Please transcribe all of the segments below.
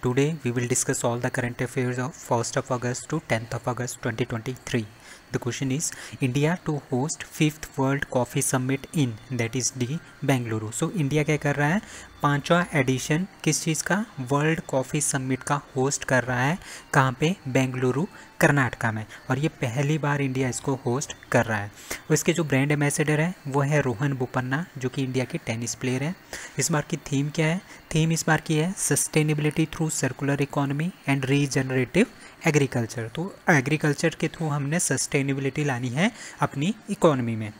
Today we will discuss all the current affairs of 1st of August to 10th of August 2023. The question is India to host 5th World Coffee Summit in that is the Bengaluru. So India क्या कर रहा है, 5वां addition किस चीज़ का, world coffee summit का host कर रहा है. कहाँ पे, बेंगलुरु कर्नाटका में. और ये पहली बार इंडिया इसको होस्ट कर रहा है. और इसके जो ब्रांड एम्बेसडर है वो है रोहन बोपन्ना, जो कि इंडिया के टेनिस प्लेयर हैं. इस बार की थीम क्या है, थीम इस बार की है sustainability through circular economy and regenerative agriculture. तो एग्रीकल्चर के थ्रू हमने सस्टेनेबिलिटी लानी है अपनी इकोनॉमी में.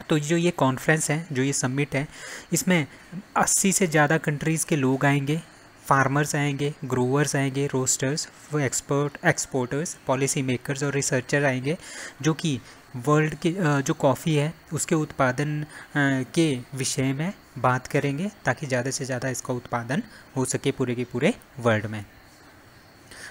तो जो ये कॉन्फ्रेंस है, जो ये समिट है, इसमें 80 से ज़्यादा कंट्रीज़ के लोग आएंगे. फार्मर्स आएंगे, ग्रोवर्स आएंगे, रोस्टर्स, वो एक्सपोर्टर्स, पॉलिसी मेकर्स और रिसर्चर आएंगे, जो कि वर्ल्ड की जो कॉफ़ी है उसके उत्पादन के विषय में बात करेंगे, ताकि ज़्यादा से ज़्यादा इसका उत्पादन हो सके पूरे के पूरे वर्ल्ड में.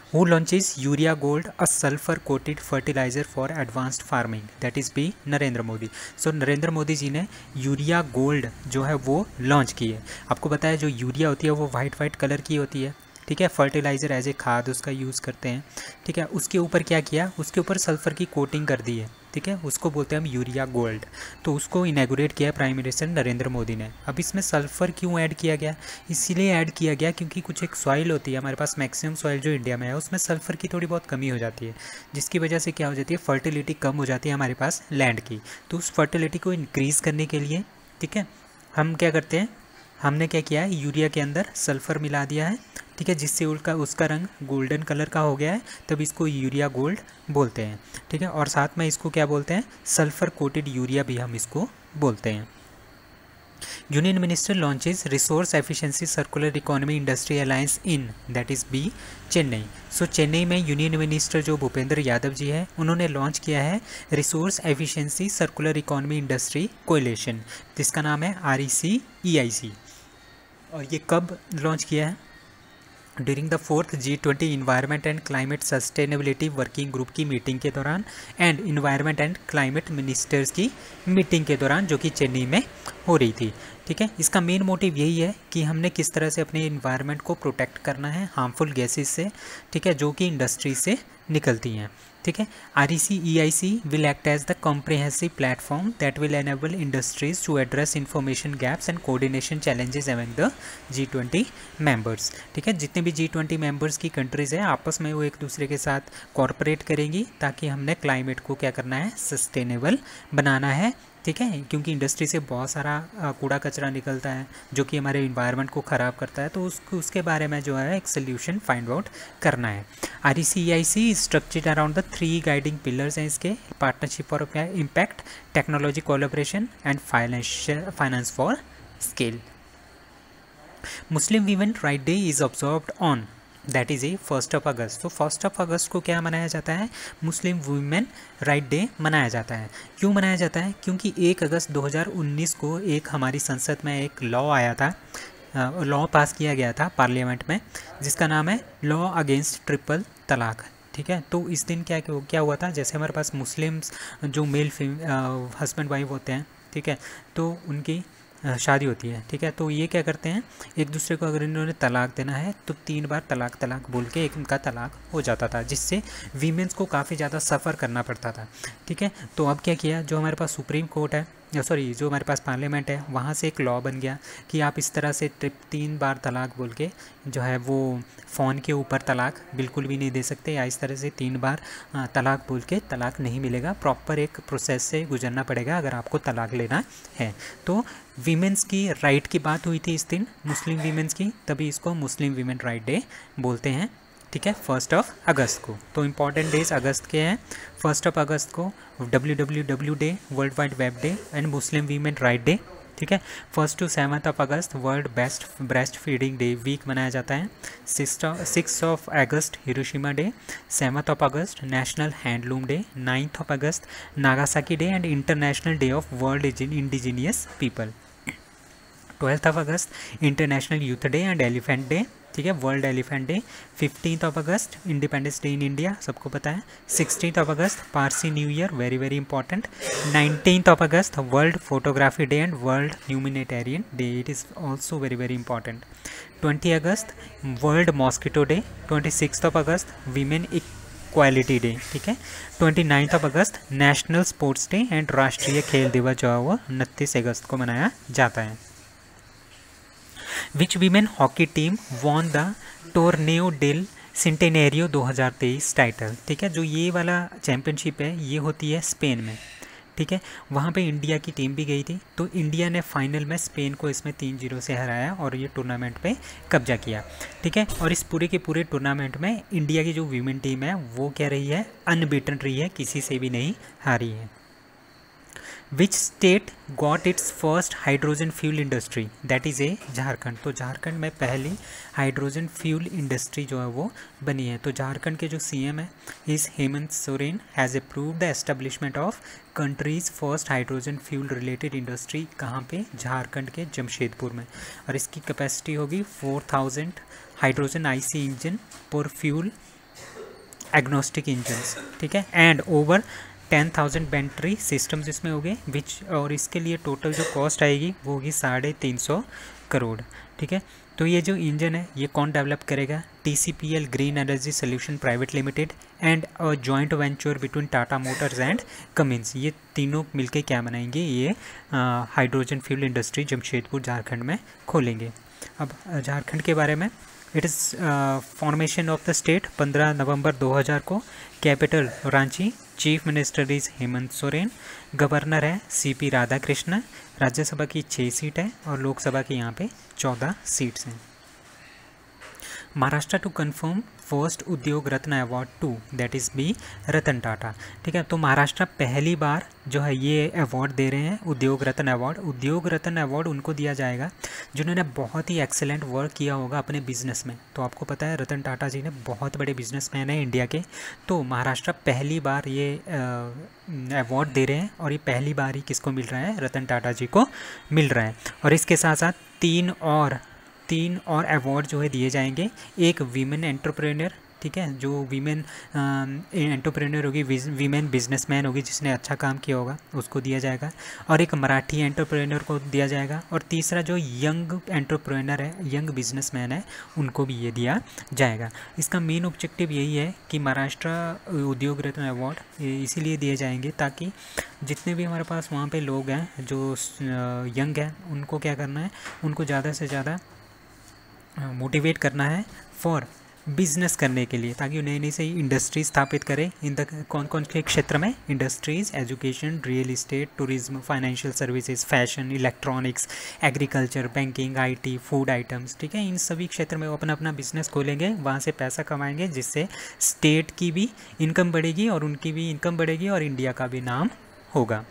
Who launches Urea Gold, a sulfur-coated fertilizer for advanced farming? That is B. Narendra Modi. सो नरेंद्र मोदी जी ने यूरिया गोल्ड जो है वो लॉन्च की है. आपको पता है जो यूरिया होती है वो वाइट कलर की होती है, ठीक है. फर्टिलाइज़र एज ए खाद उसका यूज़ करते हैं, ठीक है. उसके ऊपर क्या किया, उसके ऊपर सल्फ़र की कोटिंग कर दी है, ठीक है. उसको बोलते हैं हम यूरिया गोल्ड. तो उसको इनैगोरेट किया प्राइम मिनिस्टर नरेंद्र मोदी ने. अब इसमें सल्फ़र क्यों ऐड किया गया, इसीलिए ऐड किया गया क्योंकि कुछ एक सॉइल होती है हमारे पास, मैक्सिमम सॉइल जो इंडिया में है उसमें सल्फ़र की थोड़ी बहुत कमी हो जाती है, जिसकी वजह से क्या हो जाती है, फर्टिलिटी कम हो जाती है हमारे पास लैंड की. तो उस फर्टिलिटी को इंक्रीज़ करने के लिए, ठीक है, हम क्या करते हैं, हमने क्या किया है, यूरिया के अंदर सल्फ़र मिला दिया है, ठीक है, जिससे उसका रंग गोल्डन कलर का हो गया है. तब इसको यूरिया गोल्ड बोलते हैं, ठीक है. और साथ में इसको क्या बोलते हैं, सल्फ़र कोटेड यूरिया भी हम इसको बोलते हैं. Union minister launches resource efficiency circular economy industry alliance in that is B Chennai. So Chennai में यूनियन मिनिस्टर जो भूपेंद्र यादव जी है उन्होंने लॉन्च किया है resource efficiency circular economy industry coalition, जिसका नाम है REC-EIC. और ये कब लॉन्च किया है, during the 4th G20 environment and climate sustainability working group की मीटिंग के दौरान and environment and climate ministers की मीटिंग के दौरान, जो कि चेन्नई में हो रही थी, ठीक है. इसका मेन मोटिव यही है कि हमने किस तरह से अपने इन्वायरमेंट को प्रोटेक्ट करना है हार्मफुल गैसेस से, ठीक है, जो कि इंडस्ट्री से निकलती हैं, ठीक है. REC-EIC will act as the comprehensive platform that will enable industries to address information gaps and coordination challenges among the G20 members, ठीक है. जितने भी G20 मेंबर्स की कंट्रीज़ हैं आपस में वो एक दूसरे के साथ कॉर्पोरेट करेंगी, ताकि हमने क्लाइमेट को क्या करना है, सस्टेनेबल बनाना है, ठीक है. क्योंकि इंडस्ट्री से बहुत सारा कूड़ा कचरा निकलता है जो कि हमारे इन्वायरमेंट को ख़राब करता है. तो उसके बारे में जो है एक सोल्यूशन फाइंड आउट करना है. REC-EIC structured around the 3 guiding pillars हैं इसके, partnership for impact, technology collaboration and finance for scale. Muslim women right day is observed on that is A 1st of August. तो 1st of August को क्या मनाया जाता है, Muslim women right day मनाया जाता है. क्यों मनाया जाता है, क्योंकि 1 अगस्त 2019 को एक हमारी संसद में एक लॉ आया था, लॉ पास किया गया था पार्लियामेंट में, जिसका नाम है लॉ अगेंस्ट ट्रिपल तलाक, ठीक है. तो इस दिन क्या हुआ था, जैसे हमारे पास मुस्लिम्स जो मेल हस्बैंड वाइफ होते हैं, ठीक है, तो उनकी शादी होती है, ठीक है. तो ये क्या करते हैं, एक दूसरे को अगर इन्होंने तलाक देना है तो 3 बार तलाक बोल के एक उनका तलाक हो जाता था, जिससे वीमेंस को काफ़ी ज़्यादा सफ़र करना पड़ता था, ठीक है. तो अब क्या किया, जो हमारे पास सुप्रीम कोर्ट है, जो हमारे पास पार्लियामेंट है, वहाँ से एक लॉ बन गया कि आप इस तरह से 3 बार तलाक बोल के जो है वो फ़ोन के ऊपर तलाक बिल्कुल भी नहीं दे सकते, या इस तरह से 3 बार तलाक बोल के तलाक नहीं मिलेगा. प्रॉपर एक प्रोसेस से गुजरना पड़ेगा अगर आपको तलाक लेना है. तो वीमेंस की राइट की बात हुई थी इस दिन, मुस्लिम वीमेंस की, तभी इसको मुस्लिम वीमेन राइट डे बोलते हैं, ठीक है, 1st of August को. तो इम्पॉर्टेंट डेज अगस्त के हैं, 1st of August को WWW day, world wide web day and Muslim women right day, ठीक है. 1st to 7th of August world breast feeding day week मनाया जाता है. 6th of August Hiroshima day, 7th of August national handloom day, 9th of August Nagasaki day and international day of world indigenous people. 12 अगस्त international youth day and elephant day, ठीक है, world elephant day. 15 अगस्त independence day in India, सबको पता है। 16 अगस्त Parsi new year, very very important. 19 अगस्त world photography day and world humanitarian day, it is also very very important. 20 अगस्त world mosquito day. 26 अगस्त वीमेन इक्वालिटी डे, ठीक है। 29 अगस्त नेशनल स्पोर्ट्स डे एंड राष्ट्रीय खेल दिवस जो है वो 29 अगस्त को मनाया जाता है। Which women hockey team won the Torneo del Centenario 2023 title, ठीक है। जो ये वाला चैम्पियनशिप है ये होती है स्पेन में, ठीक है। वहाँ पे इंडिया की टीम भी गई थी, तो इंडिया ने फाइनल में स्पेन को इसमें 3-0 से हराया और ये टूर्नामेंट पे कब्जा किया, ठीक है। और इस पूरे के पूरे टूर्नामेंट में इंडिया की जो वीमेन टीम है वो क्या रही है, अनबीटन रही है, किसी से भी नहीं हारी है। Which state got its first hydrogen fuel industry, that is ए झारखंड। तो झारखंड में पहली हाइड्रोजन फ्यूल इंडस्ट्री जो है वो बनी है। तो झारखंड के जो सीएम है इस Hemant Soren has approved the establishment of countries first hydrogen fuel related industry, कहाँ पे, झारखंड के जमशेदपुर में। और इसकी कैपेसिटी होगी 4000 हाइड्रोजन आईसी इंजन पर फ्यूल एग्नोस्टिक इंजन्स, ठीक है। एंड ओवर 10,000 बैटरी सिस्टम्स इसमें हो गए विच, और इसके लिए टोटल जो कॉस्ट आएगी वो होगी 350 करोड़, ठीक है। तो ये जो इंजन है ये कौन डेवलप करेगा, TCPL green energy solution private limited and a joint venture between Tata Motors and Cummins, ये तीनों मिलके क्या बनाएंगे, ये hydrogen fuel industry Jamshedpur Jharkhand में खोलेंगे। अब झारखंड के बारे में, it is formation of the state 15 नवंबर 2000 को, capital Ranchi, chief minister is Hemant Soren, governor है CP राधाकृष्णन, राज्यसभा की 6 सीट है और लोकसभा की यहाँ पे 14 सीट्स हैं। Maharashtra to confirm first Udyog Ratna award to, that is B Ratan Tata, ठीक है। तो महाराष्ट्र पहली बार जो है ये अवार्ड दे रहे हैं, उद्योग रत्न अवार्ड। उद्योग रत्न अवार्ड उनको दिया जाएगा जिन्होंने बहुत ही एक्सेलेंट वर्क किया होगा अपने बिजनेस में। तो आपको पता है रतन टाटा जी ने बहुत बड़े बिजनेसमैन हैं इंडिया के, तो महाराष्ट्र पहली बार ये अवार्ड दे रहे हैं और ये पहली बार ही किसको मिल रहा है, रतन टाटा जी को मिल रहा है। और इसके साथ साथ तीन और अवार्ड जो है दिए जाएंगे। एक वीमेन एंटरप्रेन्योर, ठीक है, जो वीमेन एंटरप्रेन्योर होगी, वीमेन बिजनेसमैन होगी जिसने अच्छा काम किया होगा, उसको दिया जाएगा। और एक मराठी एंटरप्रेन्योर को दिया जाएगा। और तीसरा जो यंग एंटरप्रेन्योर है, यंग बिजनेसमैन है, उनको भी ये दिया जाएगा। इसका मेन ऑब्जेक्टिव यही है कि महाराष्ट्र उद्योग रत्न अवार्ड इसीलिए दिए जाएंगे ताकि जितने भी हमारे पास वहाँ पे लोग हैं जो यंग हैं, उनको क्या करना है, उनको ज़्यादा से ज़्यादा मोटिवेट करना है फॉर बिजनेस करने के लिए, ताकि नई नई सही इंडस्ट्री स्थापित करें। इन द कौन कौन के क्षेत्र में, industries, education, real estate, tourism, financial services, fashion, electronics, agriculture, banking, IT, food items, ठीक है। इन सभी क्षेत्र में वो अपना अपना बिजनेस खोलेंगे, वहाँ से पैसा कमाएंगे, जिससे स्टेट की भी इनकम बढ़ेगी और उनकी भी इनकम बढ़ेगी और इंडिया का भी नाम होगा।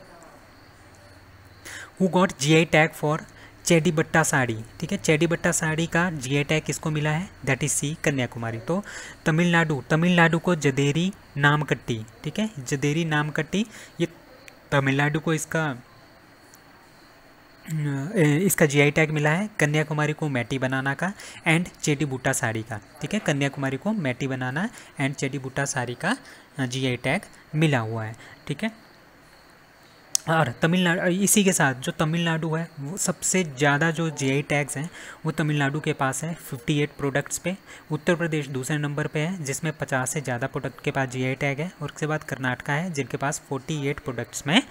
Who got GI tag for Chedibutta sari, ठीक है। चेडीबट्टा साड़ी का GI टैग किसको मिला है, दैट इज C कन्याकुमारी। तो तमिलनाडु को जदेरी नामकट्टी, ठीक है, जदेरी नामकट्टी, ये तमिलनाडु को इसका GI टैग मिला है। कन्याकुमारी को मैटी बनाना का एंड चेडीबुट्टा साड़ी का, ठीक है। कन्याकुमारी को मैटी बनाना एंड चेडीबुट्टा साड़ी का GI टैग मिला हुआ है, ठीक है। और तमिलनाडु, इसी के साथ जो तमिलनाडु है वो सबसे ज़्यादा जो GI टैग्स हैं वो तमिलनाडु के पास है 58 प्रोडक्ट्स पे। उत्तर प्रदेश दूसरे नंबर पे है जिसमें 50 से ज़्यादा प्रोडक्ट के पास GI टैग है। और उसके बाद कर्नाटका है जिनके पास 48 प्रोडक्ट्स में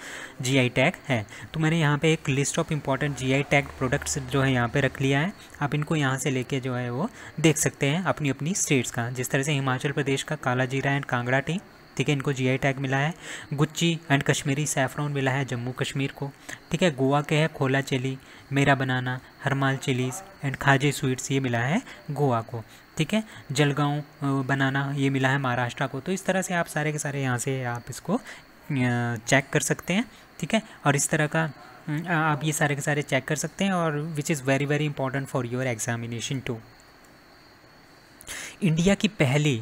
GI टैग है। तो मैंने यहाँ पे एक list of important GI tag products जो है यहाँ पे रख लिया है। आप इनको यहाँ से लेके जो है वो देख सकते हैं अपनी अपनी स्टेट्स का। जिस तरह से हिमाचल प्रदेश का काला जीरा एंड कांगड़ा टी, ठीक है, इनको GI टैग मिला है। गुच्ची एंड कश्मीरी सैफरॉन मिला है जम्मू कश्मीर को, ठीक है। गोवा के है खोला चिली, मेरा बनाना, हरमाल चिलीज़ एंड खाजे स्वीट्स, ये मिला है गोवा को, ठीक है। जलगांव बनाना ये मिला है महाराष्ट्र को। तो इस तरह से आप सारे के सारे यहाँ से आप इसको चेक कर सकते हैं, ठीक है। और इस तरह का आप ये सारे के सारे चेक कर सकते हैं और which is very very important for your examination too. India की पहली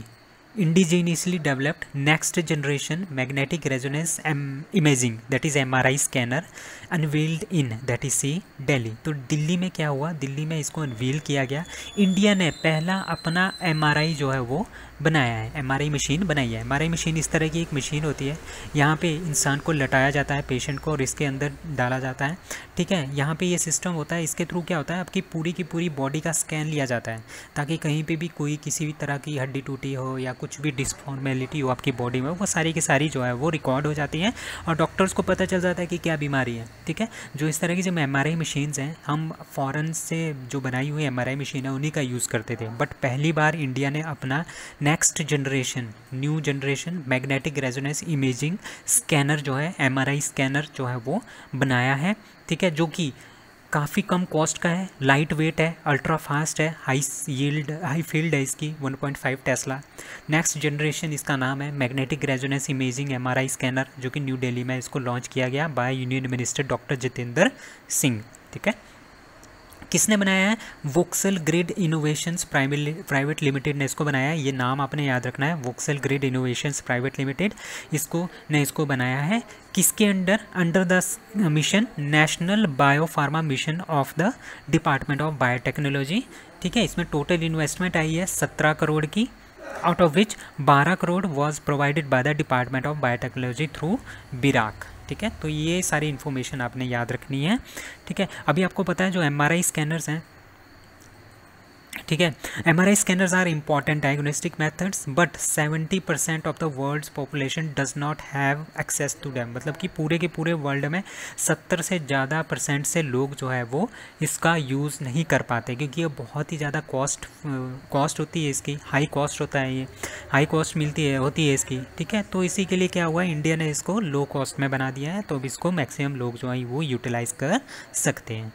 indigenously developed next generation magnetic resonance imaging that is MRI scanner unveiled in that is सी दिल्ली। तो दिल्ली में क्या हुआ, दिल्ली में इसको अनवील किया गया। इंडिया ने पहला अपना MRI जो है वो बनाया है, MRI मशीन बनाई है। MRI मशीन इस तरह की एक मशीन होती है, यहाँ पे इंसान को लटाया जाता है पेशेंट को और इसके अंदर डाला जाता है, ठीक है। यहाँ पे ये सिस्टम होता है, इसके थ्रू क्या होता है आपकी पूरी की पूरी बॉडी का स्कैन लिया जाता है, ताकि कहीं पे भी कोई किसी भी तरह की हड्डी टूटी हो या कुछ भी डिसफॉर्मेलिटी हो आपकी बॉडी में, वो सारी की सारी जो है वो रिकॉर्ड हो जाती हैं और डॉक्टर्स को पता चल जाता है कि क्या बीमारी है, ठीक है। जो इस तरह की जो MRI मशीन्स हैं, हम फ़ॉरेन से जो बनाई हुई MRI मशीन है उन्हीं का यूज़ करते थे, बट पहली बार इंडिया ने अपना next generation new generation magnetic resonance imaging scanner जो है MRI स्कैनर जो है वो बनाया है, ठीक है, जो कि काफ़ी कम कॉस्ट का है, लाइट वेट है, अल्ट्रा फास्ट है, हाई फील्ड है इसकी 1.5 टेस्ला। नेक्स्ट जनरेशन इसका नाम है magnetic resonance imaging MRI scanner, जो कि न्यू दिल्ली में इसको लॉन्च किया गया by union minister doctor Jitendra Singh, ठीक है। किसने बनाया है, वोक्सल ग्रिड इनोवेशंस प्राइवेट लिमिटेड ने इसको बनाया है। ये नाम आपने याद रखना है, वोक्सल ग्रिड इनोवेशंस प्राइवेट लिमिटेड इसको बनाया है। किसके under the mission national biopharma mission of the department of biotechnology, ठीक है। इसमें टोटल इन्वेस्टमेंट आई है 17 करोड़ की, out of which 12 crore was provided by the department of biotechnology through BIRAC, ठीक है। तो ये सारी इन्फॉर्मेशन आपने याद रखनी है, ठीक है। अभी आपको पता है जो MRI स्कैनर्स हैं, ठीक है, MRI scanners are important diagnostic methods but 70% of the world's population does not have access to them. मतलब कि पूरे के पूरे वर्ल्ड में 70 से ज़्यादा % से लोग जो है वो इसका यूज़ नहीं कर पाते, क्योंकि ये बहुत ही ज़्यादा कॉस्ट होती है इसकी, हाई कॉस्ट होता है, ये हाई कॉस्ट होती है इसकी, ठीक है। तो इसी के लिए क्या हुआ, इंडिया ने इसको लो कॉस्ट में बना दिया है, तो अब इसको मैक्सिमम लोग जो है वो यूटिलाइज़ कर सकते हैं।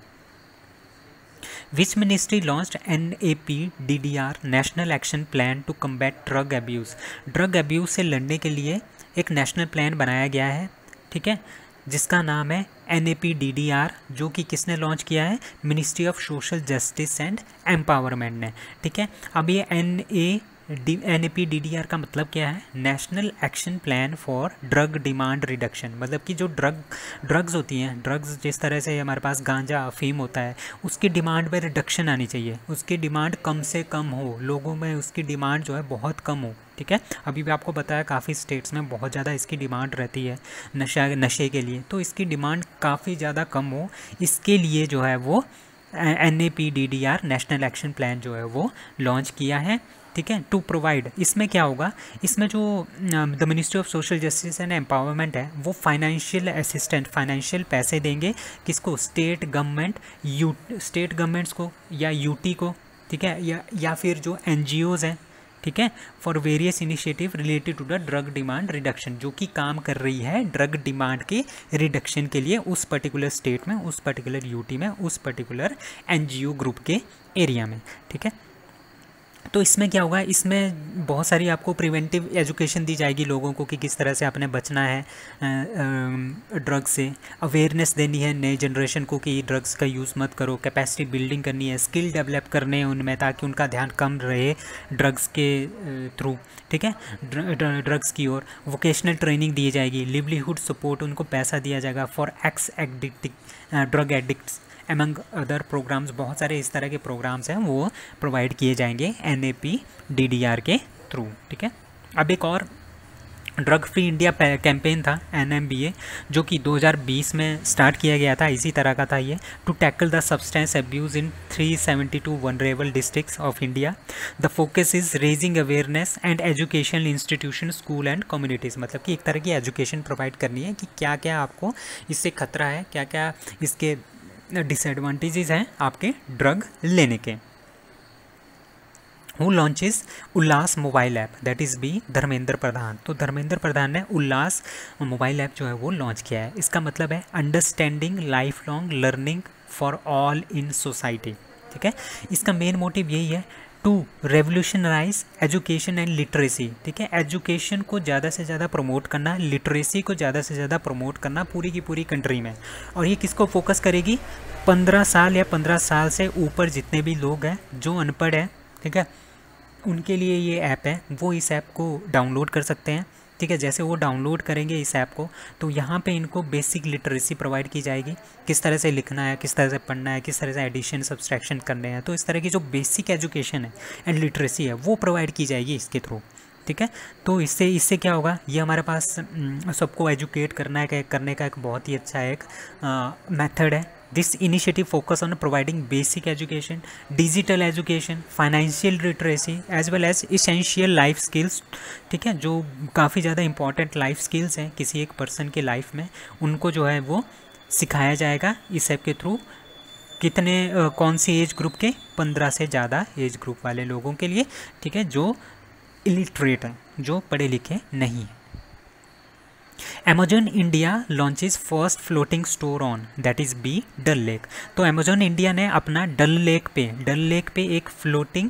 Which ministry launched NAPDDR National Action Plan to combat drug abuse? Drug abuse से लड़ने के लिए एक नेशनल प्लान बनाया गया है, ठीक है, जिसका नाम है NAPDDR, जो कि किसने लॉन्च किया है, ministry of social justice and empowerment ने, ठीक है। अब ये NAPDDR का मतलब क्या है, national action plan for drug demand reduction. मतलब कि जो ड्रग्स होती हैं, ड्रग्स जिस तरह से हमारे पास गांजा अफीम होता है, उसकी डिमांड में रिडक्शन आनी चाहिए, उसकी डिमांड कम से कम हो, लोगों में उसकी डिमांड जो है बहुत कम हो, ठीक है। अभी भी आपको पता है काफ़ी स्टेट्स में बहुत ज़्यादा इसकी डिमांड रहती है नशे के लिए, तो इसकी डिमांड काफ़ी ज़्यादा कम हो, इसके लिए जो है वो NAPDDR नेशनल एक्शन प्लान जो है वो लॉन्च किया है, ठीक है, टू प्रोवाइड। इसमें क्या होगा, इसमें जो the ministry of social justice and empowerment है वो फाइनेंशियल असिस्टेंट, फाइनेंशियल पैसे देंगे किसको, स्टेट गवर्नमेंट्स को या यूटी को, ठीक है, या फिर जो NGOs हैं, ठीक है, for various initiative related to the drug demand reduction, जो कि काम कर रही है ड्रग डिमांड के रिडक्शन के लिए उस पर्टिकुलर स्टेट में, उस पर्टिकुलर यूटी में, उस पर्टिकुलर NGO ग्रुप के एरिया में, ठीक है। तो इसमें क्या होगा, इसमें बहुत सारी आपको प्रिवेंटिव एजुकेशन दी जाएगी लोगों को कि किस तरह से आपने बचना है ड्रग से, अवेयरनेस देनी है नए जनरेशन को कि ड्रग्स का यूज़ मत करो, कैपेसिटी बिल्डिंग करनी है, स्किल डेवलप करने हैं उनमें ताकि उनका ध्यान कम रहे ड्रग्स के थ्रू, ठीक है, ड्रग्स की ओर। वोकेशनल ट्रेनिंग दी जाएगी, लिवलीहुड सपोर्ट, उनको पैसा दिया जाएगा for drug addicts among other programmes. बहुत सारे इस तरह के प्रोग्राम्स हैं वो प्रोवाइड किए जाएंगे NAPDDR के थ्रू, ठीक है। अब एक और ड्रग फ्री इंडिया कैंपेन था NMBA, जो कि 2020 में स्टार्ट किया गया था, इसी तरह का था ये, to tackle the substance abuse in 372 vulnerable districts of India. The focus is raising awareness and educational institution, school and communities. मतलब कि एक तरह की एजुकेशन प्रोवाइड करनी है कि क्या क्या आपको इससे खतरा है, क्या क्या इसके डिसएडवांटेजेस हैं आपके ड्रग लेने के। Who launches Ullas mobile app, that is B Dharmendra Pradhan. तो धर्मेंद्र प्रधान ने उल्लास मोबाइल ऐप जो है वो लॉन्च किया है। इसका मतलब है understanding life long learning for all in society, ठीक है। इसका मेन मोटिव यही है to revolutionise education and literacy, ठीक है, एजुकेशन को ज़्यादा से ज़्यादा प्रमोट करना, लिटरेसी को ज़्यादा से ज़्यादा प्रमोट करना पूरी की पूरी कंट्री में। और ये किसको फोकस करेगी, 15 साल या 15 साल से ऊपर जितने भी लोग हैं जो अनपढ़ हैं, ठीक है, उनके लिए ये ऐप है, वो इस ऐप को डाउनलोड कर सकते हैं। ठीक है, जैसे वो डाउनलोड करेंगे इस ऐप को तो यहाँ पे इनको बेसिक लिटरेसी प्रोवाइड की जाएगी, किस तरह से लिखना है, किस तरह से पढ़ना है, किस तरह से एडिशन सब्सट्रैक्शन करने हैं। तो इस तरह की जो बेसिक एजुकेशन है एंड लिटरेसी है वो प्रोवाइड की जाएगी इसके थ्रू। ठीक है, तो इससे क्या होगा, ये हमारे पास सबको एजुकेट करने का एक बहुत ही अच्छा एक मेथड है। This initiative focus on providing basic education, digital education, financial literacy as well as essential life skills. ठीक है, जो काफ़ी ज़्यादा इंपॉर्टेंट लाइफ स्किल्स हैं किसी एक पर्सन के लाइफ में, उनको जो है वो सिखाया जाएगा इस ऐप के थ्रू। कौन सी एज ग्रुप के, 15 से ज़्यादा एज ग्रुप वाले लोगों के लिए। ठीक है, जो इलिटरेट हैं, जो पढ़े लिखे नहीं हैं। Amazon India launches first floating store on that is बी डल लेक। तो Amazon इंडिया ने अपना डल लेक पे एक फ्लोटिंग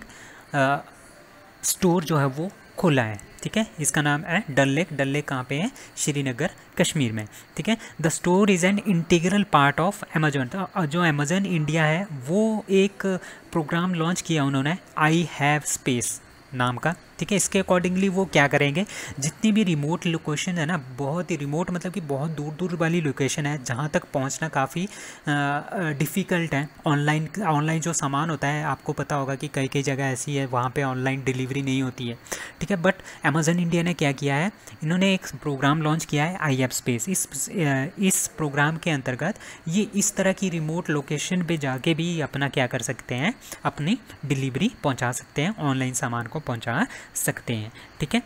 स्टोर जो है वो खोला है। ठीक है, इसका नाम है डल लेक। डल लेक कहाँ पे है, श्रीनगर कश्मीर में। ठीक है, the store is an integral part of Amazon। तो जो Amazon इंडिया है वो एक प्रोग्राम लॉन्च किया उन्होंने, आई हैव स्पेस नाम का। ठीक है, इसके अकॉर्डिंगली वो क्या करेंगे, जितनी भी रिमोट लोकेशन है ना, बहुत ही रिमोट मतलब कि बहुत दूर दूर वाली लोकेशन है जहाँ तक पहुँचना काफ़ी डिफ़िकल्ट है। ऑनलाइन जो सामान होता है, आपको पता होगा कि कई जगह ऐसी है वहाँ पे ऑनलाइन डिलीवरी नहीं होती है। ठीक है, बट Amazon इंडिया ने क्या किया है, इन्होंने एक प्रोग्राम लॉन्च किया है आई हैव स्पेस। इस प्रोग्राम के अंतर्गत ये इस तरह की रिमोट लोकेशन पे जाके भी अपना क्या कर सकते हैं, अपनी डिलीवरी पहुँचा सकते हैं, ऑनलाइन सामान को पहुँचा सकते हैं। ठीक है,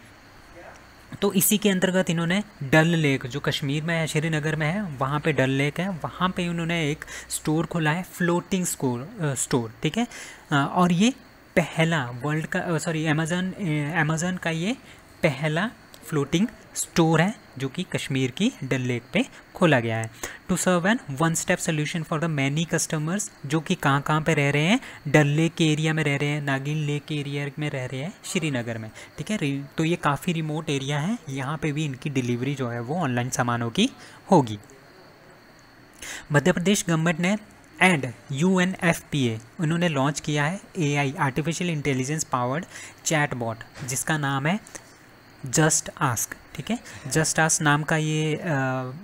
तो इसी के अंतर्गत इन्होंने डल लेक, जो कश्मीर में है, श्रीनगर में है, वहाँ पे डल लेक है, वहाँ पे उन्होंने एक स्टोर खोला है, फ्लोटिंग स्टोर। ठीक है, और ये पहला वर्ल्ड का अमेज़न का ये पहला फ्लोटिंग स्टोर है जो कि कश्मीर की डल लेक पे खोला गया है। To serve an one step solution for the many customers, जो कि कहाँ पे रह रहे हैं, डल लेक के एरिया में रह रहे हैं, नागिन लेक के एरिया में रह रहे हैं, श्रीनगर में। ठीक है, तो ये काफ़ी रिमोट एरिया है, यहाँ पे भी इनकी डिलीवरी जो है वो ऑनलाइन सामानों की होगी। मध्य प्रदेश गवर्नमेंट ने एंड UNFPA उन्होंने लॉन्च किया है AI artificial intelligence powered chatbot, जिसका नाम है जस्ट आस्क। ठीक है, जस्ट आस्क नाम का ये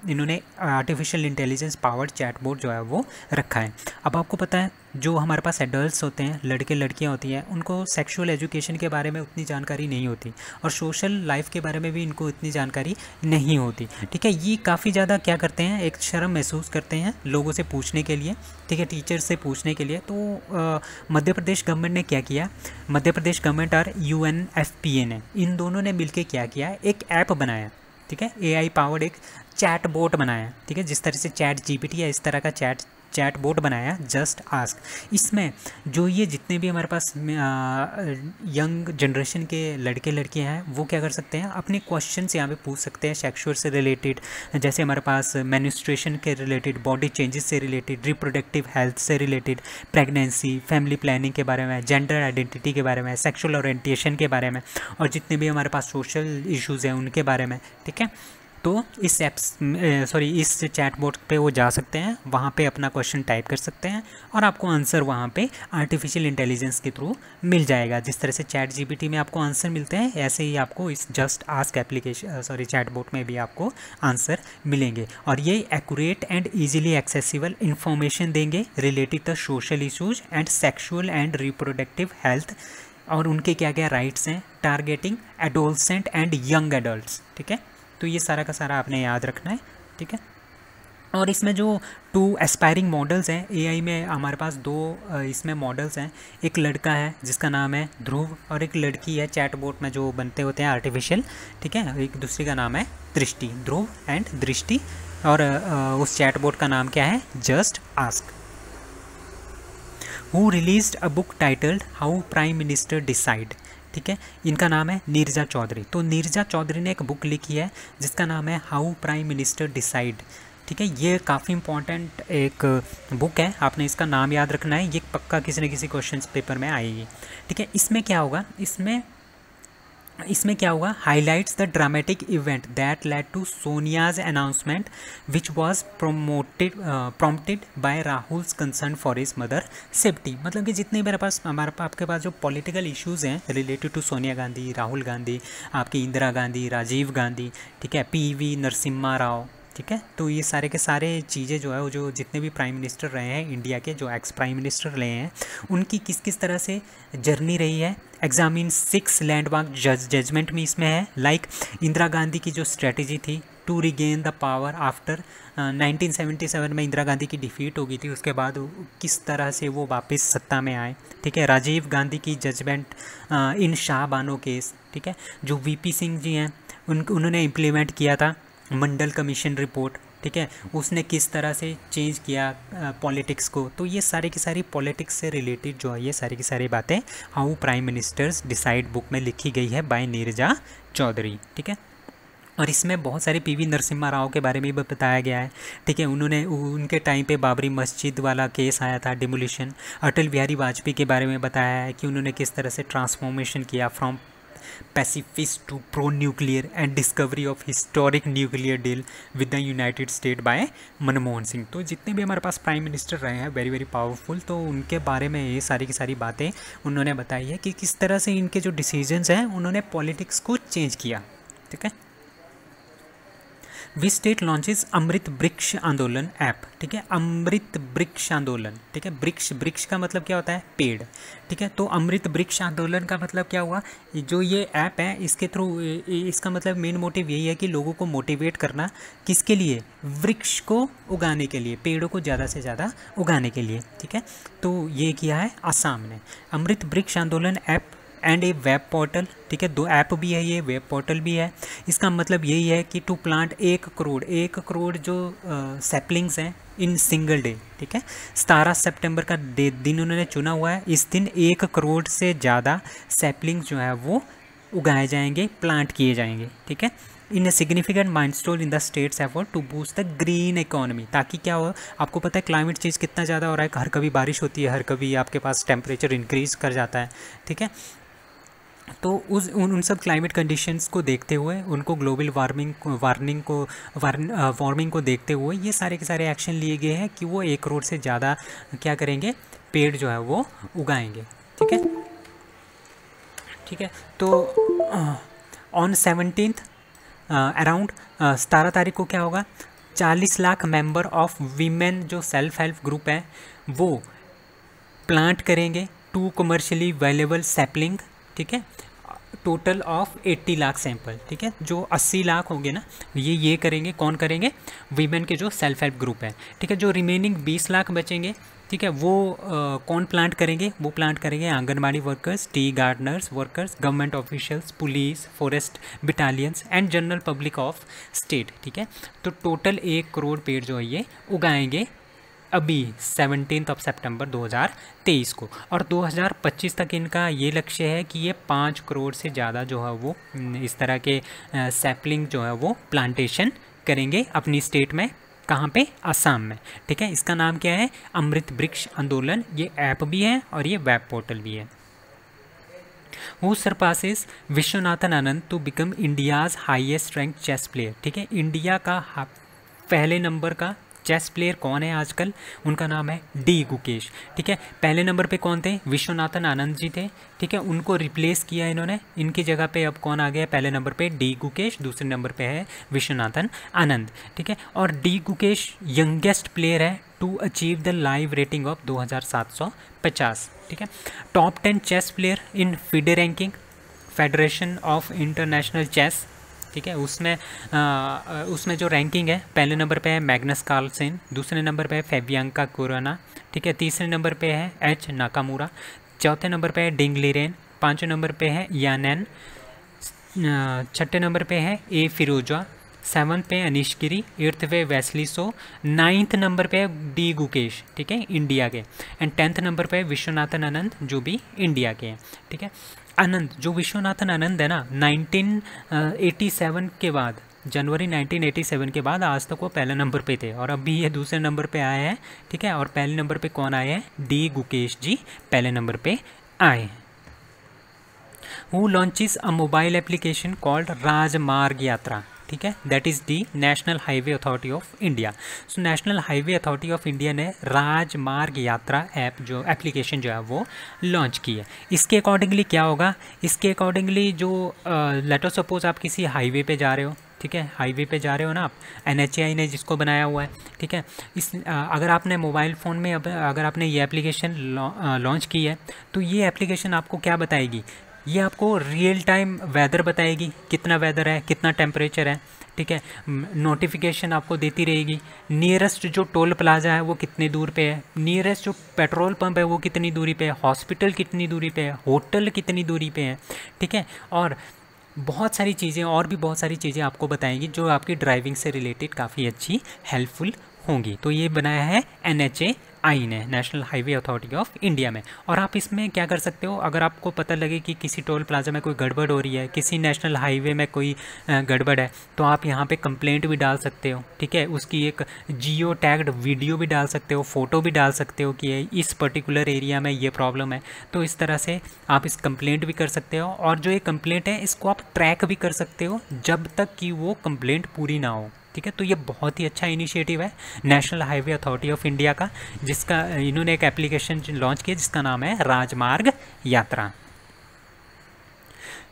इन्होंने आर्टिफिशियल इंटेलिजेंस पावर्ड चैटबॉट जो है वो रखा है। अब आपको पता है जो हमारे पास एडल्ट्स होते हैं, लड़के लड़कियां होती हैं, उनको सेक्सुअल एजुकेशन के बारे में उतनी जानकारी नहीं होती और सोशल लाइफ के बारे में भी इनको इतनी जानकारी नहीं होती। ठीक है, ये काफ़ी ज़्यादा क्या करते हैं, एक शर्म महसूस करते हैं लोगों से पूछने के लिए। ठीक है, टीचर से पूछने के लिए। तो मध्य प्रदेश गवर्नमेंट ने क्या किया, मध्य प्रदेश गवर्नमेंट और UNFPA ने, इन दोनों ने मिलकर क्या किया, एक ऐप बनाया। ठीक है, AI पावर्ड एक चैटबॉट बनाया। ठीक है, जिस तरह से ChatGPT है, इस तरह का चैटबॉट बनाया जस्ट आस्क। इसमें जो ये जितने भी हमारे पास यंग जनरेशन के लड़के लड़कियां हैं, वो क्या कर सकते हैं, अपने क्वेश्चंस यहाँ पे पूछ सकते हैं सेक्सुअल से रिलेटेड, जैसे हमारे पास मेन्स्ट्रुएशन के रिलेटेड, बॉडी चेंजेस से रिलेटेड, रिप्रोडक्टिव हेल्थ से रिलेटेड, प्रेगनेंसी, फैमिली प्लानिंग के बारे में, जेंडर आइडेंटिटी के बारे में, सेक्सुअल ओरिएंटेशन के बारे में, और जितने भी हमारे पास सोशल इश्यूज़ हैं उनके बारे में। ठीक है, तो इस चैटबॉट पे वो जा सकते हैं, वहाँ पे अपना क्वेश्चन टाइप कर सकते हैं और आपको आंसर वहाँ पे आर्टिफिशियल इंटेलिजेंस के थ्रू मिल जाएगा। जिस तरह से ChatGPT में आपको आंसर मिलते हैं, ऐसे ही आपको इस जस्ट आस्क चैटबॉट में भी आपको आंसर मिलेंगे। और ये accurate and easily accessible information देंगे related the social issues and sexual and reproductive health, और उनके क्या क्या राइट्स हैं, targeting adolescent and young adults. ठीक है, तो ये सारा का सारा आपने याद रखना है। ठीक है, और इसमें जो 2 एस्पायरिंग मॉडल्स हैं AI में, हमारे पास 2 इसमें मॉडल्स हैं। एक लड़का है जिसका नाम है ध्रुव, और एक लड़की है चैटबॉट में जो बनते होते हैं आर्टिफिशियल। ठीक है, एक दूसरे का नाम है दृष्टि, ध्रुव एंड दृष्टि, और उस चैटबॉट का नाम क्या है, just ask. Who released a book titled how prime minister decide. ठीक है, इनका नाम है नीरजा चौधरी। तो नीरजा चौधरी ने एक बुक लिखी है जिसका नाम है हाउ प्राइम मिनिस्टर डिसाइड। ठीक है, ये काफ़ी इंपॉर्टेंट एक बुक है, आपने इसका नाम याद रखना है, ये पक्का किसी न किसी क्वेश्चन पेपर में आएगी। ठीक है, इसमें क्या होगा, इसमें इसमें क्या हुआ, highlights the dramatic event that led to Sonia's announcement which was prompted by Rahul's concern for his mother safety. मतलब कि जितने मेरे पास आपके पास जो पॉलिटिकल इश्यूज़ हैं रिलेटेड टू सोनिया गांधी, राहुल गांधी, आपकी इंदिरा गांधी, राजीव गांधी, ठीक है, PV नरसिम्हा राव, ठीक है, तो ये सारे के सारे चीज़ें जो है वो जो जितने भी प्राइम मिनिस्टर रहे हैं इंडिया के, जो एक्स प्राइम मिनिस्टर रहे हैं, उनकी किस किस तरह से जर्नी रही है, एग्जामिन 6 लैंडमार्क जजमेंट में इसमें है। लाइक इंदिरा गांधी की जो स्ट्रेटजी थी to regain the power after 1977 में इंदिरा गांधी की डिफीट हो गई थी, उसके बाद किस तरह से वो वापस सत्ता में आए, ठीक है। राजीव गांधी की जजमेंट इन शाह बानो केस, ठीक है, जो VP सिंह जी हैं उन्होंने इम्प्लीमेंट किया था मंडल कमीशन रिपोर्ट, ठीक है, उसने किस तरह से चेंज किया पॉलिटिक्स को। तो ये सारी की सारी पॉलिटिक्स से रिलेटेड जो है ये सारी की सारी बातें how prime ministers decide book में लिखी गई है बाय नीरजा चौधरी, ठीक है। और इसमें बहुत सारे PV नरसिम्हा राव के बारे में भी बताया गया है, ठीक है। उन्होंने उनके टाइम पे बाबरी मस्जिद वाला केस आया था, डिमोलिशन। अटल बिहारी वाजपेयी के बारे में बताया है कि उन्होंने किस तरह से ट्रांसफॉर्मेशन किया from pacifist to pro nuclear and discovery of historic nuclear deal with the United State by Manmohan Singh. तो जितने भी हमारे पास प्राइम मिनिस्टर रहे हैं वेरी वेरी पावरफुल, तो उनके बारे में ये सारी की सारी बातें उन्होंने बताई है कि किस तरह से इनके जो डिसीजंस हैं उन्होंने पॉलिटिक्स को चेंज किया, ठीक है। विच स्टेट लॉन्चेस अमृत वृक्ष आंदोलन ऐप, ठीक है, अमृत वृक्ष आंदोलन, ठीक है। वृक्ष का मतलब क्या होता है, पेड़, ठीक है। तो अमृत वृक्ष आंदोलन का मतलब क्या हुआ, जो ये ऐप है इसके थ्रू, इसका मतलब मेन मोटिव यही है कि लोगों को मोटिवेट करना, किसके लिए, वृक्ष को उगाने के लिए, पेड़ों को ज़्यादा से ज़्यादा उगाने के लिए, ठीक है। तो ये किया है असम ने। अमृत वृक्ष आंदोलन app and A web portal, ठीक है, 2 ऐप भी है, ये वेब पोर्टल भी है। इसका मतलब यही है कि टू प्लांट 1 करोड़ जो सैपलिंग्स हैं इन सिंगल डे, ठीक है। 17 सितंबर का दिन उन्होंने चुना हुआ है। इस दिन 1 करोड़ से ज़्यादा सैपलिंग्स जो है वो उगाए जाएंगे, प्लांट किए जाएंगे, ठीक है। In a significant milestone in the state's effort to boost the green economy, ताकि क्या हो, आपको पता है क्लाइमेट चेंज कितना ज़्यादा हो रहा है, हर कभी बारिश होती है, हर कभी आपके पास टेम्परेचर इंक्रीज कर जाता है, ठीक है। तो उन सब क्लाइमेट कंडीशंस को देखते हुए, उनको ग्लोबल वार्मिंग को देखते हुए ये सारे के सारे एक्शन लिए गए हैं कि वो 1 करोड़ से ज़्यादा क्या करेंगे, पेड़ जो है वो उगाएंगे, ठीक है, ठीक है। तो ऑन 17 अराउंड 17 तारीख को क्या होगा, 40 लाख मेंबर ऑफ वीमेन जो सेल्फ हेल्प ग्रुप है वो प्लांट करेंगे 2 कमर्शियली अवेलेबल सैपलिंग, ठीक है, टोटल ऑफ 80 लाख सैंपल, ठीक है। जो 80 लाख होंगे ना, ये करेंगे, कौन करेंगे, वीमेन के जो सेल्फ हेल्प ग्रुप है, ठीक है। जो रिमेनिंग 20 लाख बचेंगे, ठीक है, वो कौन प्लांट करेंगे, वो प्लांट करेंगे anganwadi workers, T Gardner's workers, government officials, police, forest battalions and general public of state, ठीक है। तो टोटल 1 करोड़ पेड़ जो है ये उगाएंगे अभी 17 सितंबर 2023 को। और 2025 तक इनका ये लक्ष्य है कि ये 5 करोड़ से ज़्यादा जो है वो इस तरह के सैपलिंग जो है वो प्लांटेशन करेंगे अपनी स्टेट में, कहाँ पे, असम में, ठीक है। इसका नाम क्या है, अमृत वृक्ष आंदोलन। ये ऐप भी है और ये वेब पोर्टल भी है। Who surpasses Viswanathan Anand to become India's highest rank chess player, ठीक है। इंडिया का पहले नंबर का चेस प्लेयर कौन है आजकल, उनका नाम है डी गुकेश, ठीक है। पहले नंबर पे कौन थे, विश्वनाथन आनंद जी थे, ठीक है। उनको रिप्लेस किया इन्होंने, इनकी जगह पे अब कौन आ गया, पहले नंबर पे डी गुकेश, दूसरे नंबर पे है विश्वनाथन आनंद, ठीक है। और डी गुकेश यंगेस्ट प्लेयर है to achieve the live rating of 2750, ठीक है। Top 10 chess player in FIDE ranking, federation of international chess, ठीक है। उसमें जो रैंकिंग है, पहले नंबर पे है मैग्नस कार्लसेन, दूसरे नंबर पे है फेबियांका कुराना, ठीक है। तीसरे नंबर पे है एच नाकामुरा, चौथे नंबर पे है डिंग लिरेन, पाँचवें नंबर पे है यानैन, छठे नंबर पे है ए फिरोजा, 7th पे अनिश गिरी, 8th पे वेस्ली सो, 9th नंबर पे है डी गुकेश, ठीक है, इंडिया के, एंड 10th नंबर पे है विश्वनाथन आनंद जो भी इंडिया के हैं, ठीक है। आनंद, जो विश्वनाथन आनंद है ना, 1987 के बाद, जनवरी 1987 के बाद आज तक वो पहले नंबर पे थे और अभी ये दूसरे नंबर पे आए हैं, ठीक है। और पहले नंबर पे कौन आए हैं, डी गुकेश जी पहले नंबर पे आए हैं। Who launches a mobile application called Rajmarg Yatra, ठीक है, that is the National Highway Authority of India. So National Highway Authority of India ने राजमार्ग यात्रा ऐप जो एप्लीकेशन जो है वो लॉन्च की है। इसके अकॉर्डिंगली क्या होगा, इसके अकॉर्डिंगली जो लेट सपोज आप किसी हाईवे पे जा रहे हो, ठीक है, हाईवे पे जा रहे हो ना आप, NHAI ने जिसको बनाया हुआ है, ठीक है, अगर आपने मोबाइल फ़ोन में अगर आपने ये एप्लीकेशन लॉन्च की है तो ये एप्लीकेशन आपको क्या बताएगी, ये आपको रियल टाइम वेदर बताएगी, कितना वेदर है, कितना टेम्परेचर है, ठीक है, नोटिफिकेशन आपको देती रहेगी, नियरेस्ट जो टोल प्लाजा है वो कितनी दूर पे है, नियरेस्ट जो पेट्रोल पंप है वो कितनी दूरी पे है, हॉस्पिटल कितनी दूरी पे है, होटल कितनी दूरी पे है, ठीक है, और बहुत सारी चीज़ें और भी बहुत सारी चीज़ें आपको बताएंगी जो आपकी ड्राइविंग से रिलेटेड काफ़ी अच्छी हेल्पफुल होंगी। तो ये बनाया है NHAI ने, national Highway Authority of India में। और आप इसमें क्या कर सकते हो, अगर आपको पता लगे कि किसी टोल प्लाजा में कोई गड़बड़ हो रही है, किसी नेशनल हाईवे में कोई गड़बड़ है, तो आप यहाँ पे कंप्लेंट भी डाल सकते हो, ठीक है, उसकी एक जियो टैग्ड वीडियो भी डाल सकते हो, फ़ोटो भी डाल सकते हो कि इस पर्टिकुलर एरिया में ये प्रॉब्लम है। तो इस तरह से आप इस कंप्लेंट भी कर सकते हो, और जो ये कंप्लेंट है इसको आप ट्रैक भी कर सकते हो जब तक कि वो कंप्लेंट पूरी ना हो, ठीक है। तो ये बहुत ही अच्छा इनिशिएटिव है national Highway Authority of India का, जिसका इन्होंने एक एप्लीकेशन लॉन्च किया जिसका नाम है Rajmarg Yatra.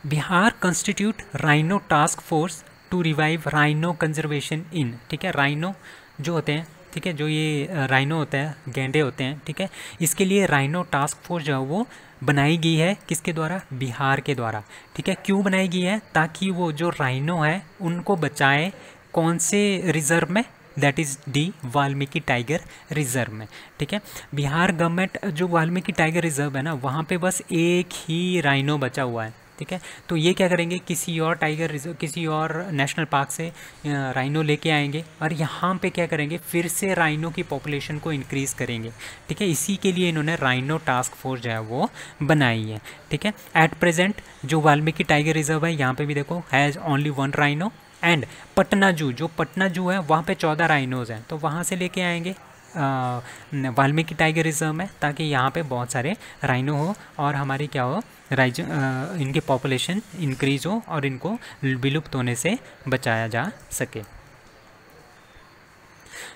Bihar constitute rhino task force to revive rhino conservation in, ठीक है, राइनो जो होते हैं, ठीक है, जो ये राइनो होते हैं, गैंडे होते हैं, ठीक है, इसके लिए राइनो टास्क फोर्स जो है वो बनाई गई है, किसके द्वारा, बिहार के द्वारा, ठीक है। क्यों बनाई गई है, ताकि वो जो राइनो है उनको बचाए, कौन से रिजर्व में, that is D Valmiki tiger reserve में, ठीक है। बिहार गवर्नमेंट जो वाल्मीकि टाइगर रिजर्व है ना, वहाँ पे बस एक ही राइनो बचा हुआ है, ठीक है। तो ये क्या करेंगे, किसी और टाइगर रिजर्व, किसी और नेशनल पार्क से राइनो लेके आएंगे और यहाँ पे क्या करेंगे, फिर से राइनो की पॉपुलेशन को इंक्रीज़ करेंगे, ठीक है। इसी के लिए इन्होंने राइनो टास्क फोर्स जो है वो बनाई है, ठीक है। एट प्रेजेंट जो वाल्मीकि टाइगर रिजर्व है, यहाँ पे भी देखो has only 1 rhino, and Patna जू, जो पटना जू है वहाँ पे 14 राइनोज़ हैं, तो वहाँ से लेके आएंगे वाल्मीकि टाइगर रिजर्व में, ताकि यहाँ पे बहुत सारे राइनो हो और हमारी क्या हो, इनकी पॉपुलेशन इंक्रीज़ हो और इनको विलुप्त होने से बचाया जा सके।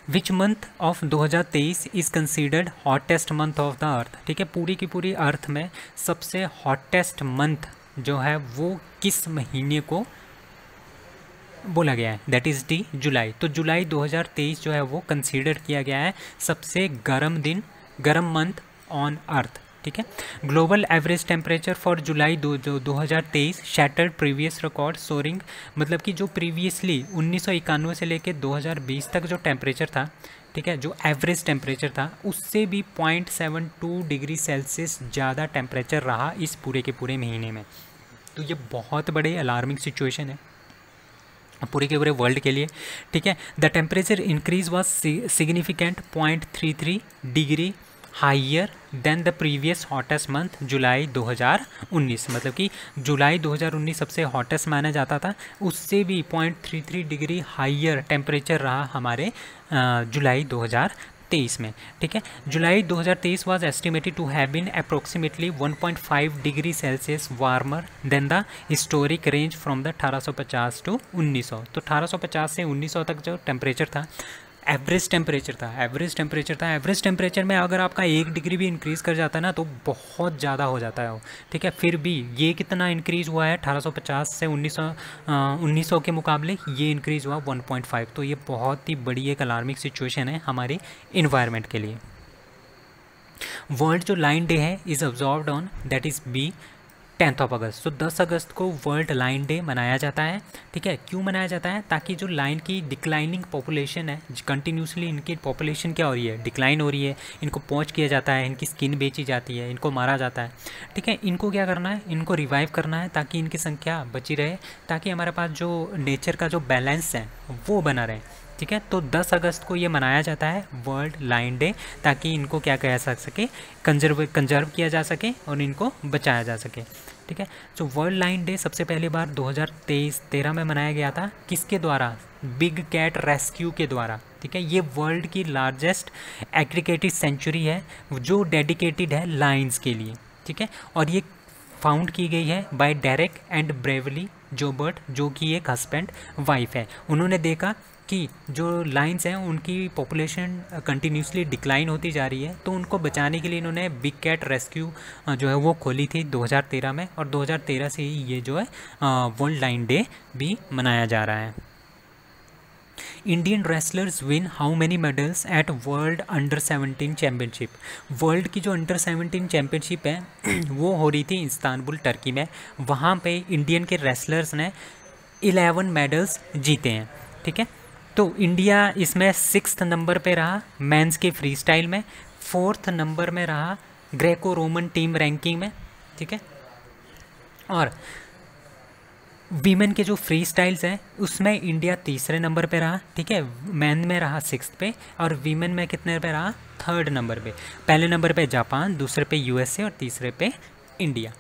Which month of 2023 is considered hottest month of the earth, ठीक है, पूरी की पूरी अर्थ में सबसे हॉटेस्ट मंथ जो है वो किस महीने को बोला गया है, दैट इज़ डी जुलाई। तो जुलाई 2023 जो है वो कंसीडर किया गया है सबसे गर्म दिन, गर्म मंथ ऑन अर्थ, ठीक है। Global average temperature for July 2023 shattered previous record soaring, मतलब कि जो प्रीवियसली 1991 से लेकर 2020 तक जो टेम्परेचर था, ठीक है, जो एवरेज टेम्परेचर था उससे भी 0.72 डिग्री सेल्सियस ज़्यादा टेम्परेचर रहा इस पूरे के पूरे महीने में। तो ये बहुत बड़े अलार्मिंग सिचुएशन है पूरे के पूरे वर्ल्ड के लिए, ठीक है। The temperature increase was significant 0.33 degree higher than the previous hottest month July 2019, मतलब कि जुलाई 2019 सबसे हॉटेस्ट माना जाता था, उससे भी 0.33 डिग्री हाइयर टेम्परेचर रहा हमारे जुलाई 2023 में, ठीक है। July 2023 was estimated to have been approximately 1.5 degree Celsius warmer than the historic range from the 1850 to 1900। तो 1850 से 1900 तक जो टेम्परेचर था, एवरेज टेम्परेचर में अगर आपका 1 डिग्री भी इंक्रीज़ कर जाता है ना तो बहुत ज़्यादा हो जाता है वो, ठीक है। फिर भी ये कितना इंक्रीज़ हुआ है 1850 से 1900 के मुकाबले, ये इंक्रीज़ हुआ 1.5। तो ये बहुत ही बड़ी एक अलार्मिंग सिचुएशन है हमारे इन्वायरमेंट के लिए। वर्ल्ड जो लाइन डे है is observed on, that is be 10 August. तो 10 अगस्त को वर्ल्ड लाइन डे मनाया जाता है, ठीक है। क्यों मनाया जाता है, ताकि जो लाइन की डिक्लाइनिंग पॉपुलेशन है, कंटिन्यूसली इनकी पॉपुलेशन क्या हो रही है, डिक्लाइन हो रही है, इनको पॉन्च किया जाता है, इनकी स्किन बेची जाती है, इनको मारा जाता है, ठीक है। इनको क्या करना है, इनको रिवाइव करना है ताकि इनकी संख्या बची रहे, ताकि हमारे पास जो नेचर का जो बैलेंस है वो बना रहे, ठीक है। तो 10 अगस्त को ये मनाया जाता है वर्ल्ड लाइन डे, ताकि इनको क्या कह सके, कंजर्व किया जा सके और इनको बचाया जा सके, ठीक है। तो वर्ल्ड लाइन डे सबसे पहली बार 2013 में मनाया गया था, किसके द्वारा, बिग कैट रेस्क्यू के द्वारा, ठीक है। ये वर्ल्ड की लार्जेस्ट एग्रीगेटेड सेंचुरी है जो डेडिकेटेड है लाइन्स के लिए, ठीक है। और ये फाउंड की गई है bye Derek and bravely Joburg, जो कि एक हस्बैंड वाइफ है। उन्होंने देखा कि जो लाइन्स हैं उनकी पॉपुलेशन कंटिन्यूसली डिक्लाइन होती जा रही है, तो उनको बचाने के लिए इन्होंने बिग कैट रेस्क्यू जो है वो खोली थी 2013 में, और 2013 से ही ये जो है वर्ल्ड लाइन डे भी मनाया जा रहा है। Indian wrestlers win how many medals at world under 17 championship. World की जो अंडर 17 चैम्पियनशिप है वो हो रही थी इस्तांबुल टर्की में। वहाँ पे इंडियन के रेसलर्स ने 11 मेडल्स जीते हैं। ठीक है, तो इंडिया इसमें 6th नंबर पे रहा मेंस के फ्री स्टाइल में, 4th नंबर में रहा ग्रेको रोमन टीम रैंकिंग में। ठीक है, और वीमेन के जो फ्री स्टाइल्स हैं उसमें इंडिया 3रे नंबर पे रहा। ठीक है, मैन में रहा 6th पे, और वीमेन में कितने पे रहा? 3rd नंबर पे। पहले नंबर पे जापान, दूसरे पे यूएसए और तीसरे पे India.